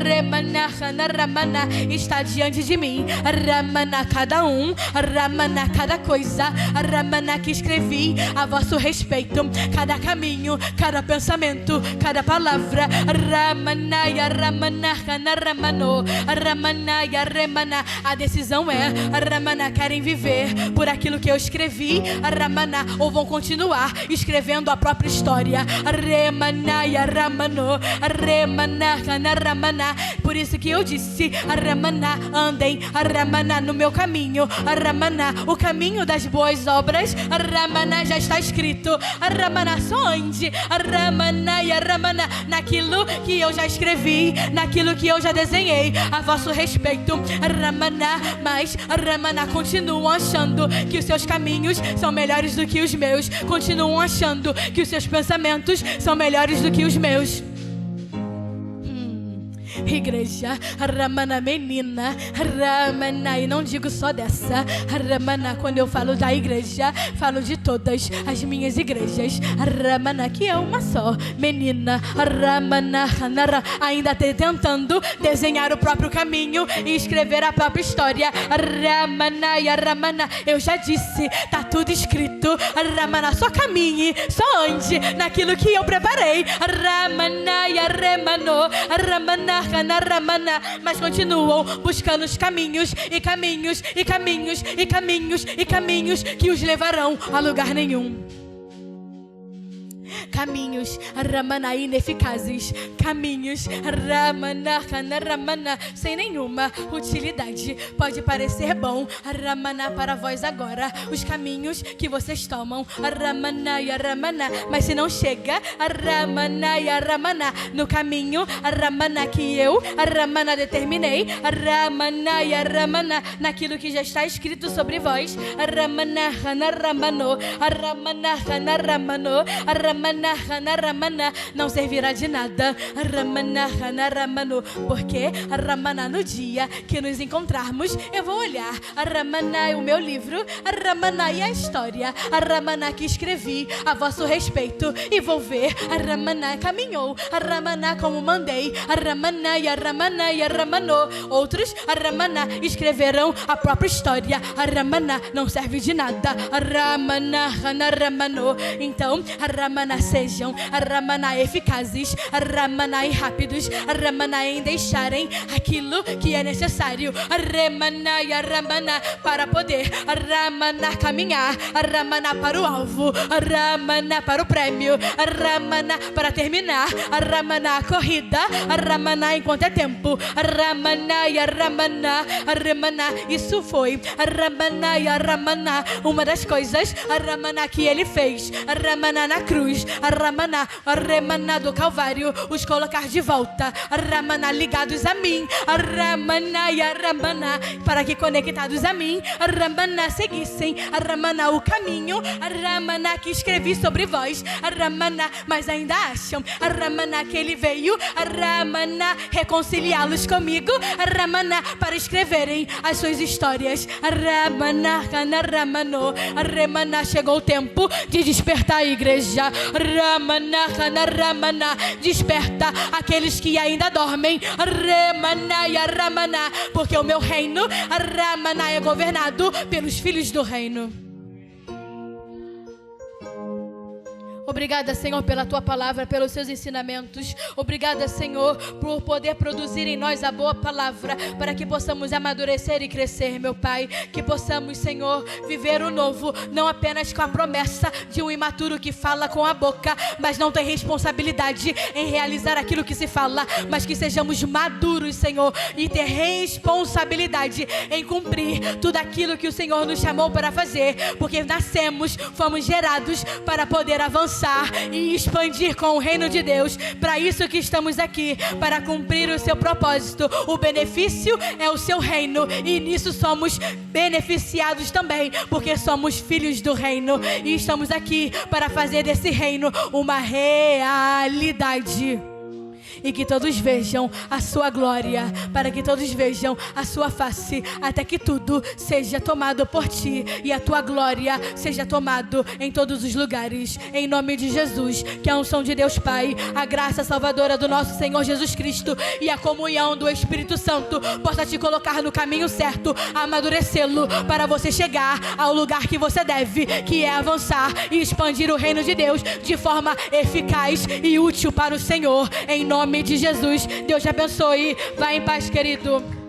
Ramana está diante de mim, a Ramana cada um Ramana, cada coisa, Ramana, que escrevi a vosso respeito, cada caminho, cada pensamento, cada palavra, Ramanaya, Ramanahana, Ramano, Ramanaya, Remana. A decisão é, Ramana, querem viver por aquilo que eu escrevi, Ramana, ou vão continuar escrevendo a própria história, Remanaya, Ramano, Remanahana, Ramana. Por isso que eu disse, Ramana, andem, Ramana, no meu caminho, Ramana, o caminho das boas obras, Ramana, já está escrito, Ramana, só ande, Ramanaya, Ramana, naquilo que eu já escrevi, naquilo que eu já desenhei a vosso respeito, Ramana. Mas Ramana, continuam achando que os seus caminhos são melhores do que os meus, continuam achando que os seus pensamentos são melhores do que os meus. Igreja, Ramana, menina, Ramana, e não digo só dessa, Ramana, quando eu falo da igreja, falo de todas as minhas igrejas, Ramana, que é uma só, menina, Ramana, ainda tentando desenhar o próprio caminho e escrever a própria história, Ramana, Ramana, eu já disse, tá tudo escrito, Ramana, só caminhe, só ande naquilo que eu preparei, Ramana, Remano, Ramana, Ramana, mas continuam buscando os caminhos e caminhos e caminhos e caminhos e caminhos que os levarão a lugar nenhum. Caminhos, Ramana, ineficazes, caminhos, Ramana, Ramana, sem nenhuma utilidade. Pode parecer bom, Ramana, para vós agora, os caminhos que vocês tomam, Ramana, Ramana, mas se não chega, Ramana, Ramana, no caminho, Ramana, que eu, Ramana, determinei, Ramana, Ramana, naquilo que já está escrito sobre vós, Ramana, Ramano, Ramana, Ramano, Ramana, Ramana, não servirá de nada, Ramana, Ramano, porque Ramana, no dia que nos encontrarmos, eu vou olhar, Ramana, o meu livro, Ramana, e a história, Ramana, que escrevi a vosso respeito, e vou ver, Ramana, caminhou, Ramana, como mandei, Ramana, Ramana, Ramano. Outros, Ramana, escreverão a própria história, Ramana, não serve de nada, Ramana, Ramano. Então, Ramana, sejam, Ramana, eficazes, Ramana, e rápidos, Ramana, em deixarem aquilo que é necessário, Ramana, Ramana, para poder, Ramana, caminhar, Ramana, para o alvo, Ramana, para o prêmio, Ramana, para terminar, Ramana, a corrida, Ramana, enquanto é tempo, Ramana, Ramana, Ramana. Isso foi, Ramana, Ramana, uma das coisas, Ramana, que ele fez, Ramana, na cruz, Ramana, Ramana, do Calvário, os colocar de volta, Ramana, ligados a mim, Ramana, Ramana, para que conectados a mim, Ramana, seguissem, Ramana, o caminho, Ramana, que escrevi sobre vós, Ramana, mas ainda acham, Ramana, que ele veio, Ramana, reconciliá-los comigo, Ramana, para escreverem as suas histórias, Ramana, Ramano, Ramana. Chegou o tempo de despertar a igreja, Ramana, Ramana, desperta aqueles que ainda dormem, Ramana, Ramana, porque o meu reino, Ramana, é governado pelos filhos do reino. Obrigada, Senhor, pela Tua palavra, pelos Seus ensinamentos. Obrigada, Senhor, por poder produzir em nós a boa palavra, para que possamos amadurecer e crescer, meu Pai. Que possamos, Senhor, viver o novo, não apenas com a promessa de um imaturo que fala com a boca, mas não tem responsabilidade em realizar aquilo que se fala, mas que sejamos maduros, Senhor, e ter responsabilidade em cumprir tudo aquilo que o Senhor nos chamou para fazer, porque nascemos, fomos gerados para poder avançar e expandir com o reino de Deus. Para isso que estamos aqui, para cumprir o seu propósito. O benefício é o seu reino, e nisso somos beneficiados também, porque somos filhos do reino, e estamos aqui para fazer desse reino uma realidade. e que todos vejam a sua glória, para que todos vejam a sua face, até que tudo seja tomado por ti e a tua glória seja tomado em todos os lugares, em nome de Jesus. Que a unção de Deus Pai, a graça salvadora do nosso Senhor Jesus Cristo e a comunhão do Espírito Santo possa te colocar no caminho certo, amadurecê-lo para você chegar ao lugar que você deve, que é avançar e expandir o reino de Deus de forma eficaz e útil para o Senhor, em nome de Jesus. Deus te abençoe. Vá em paz, querido.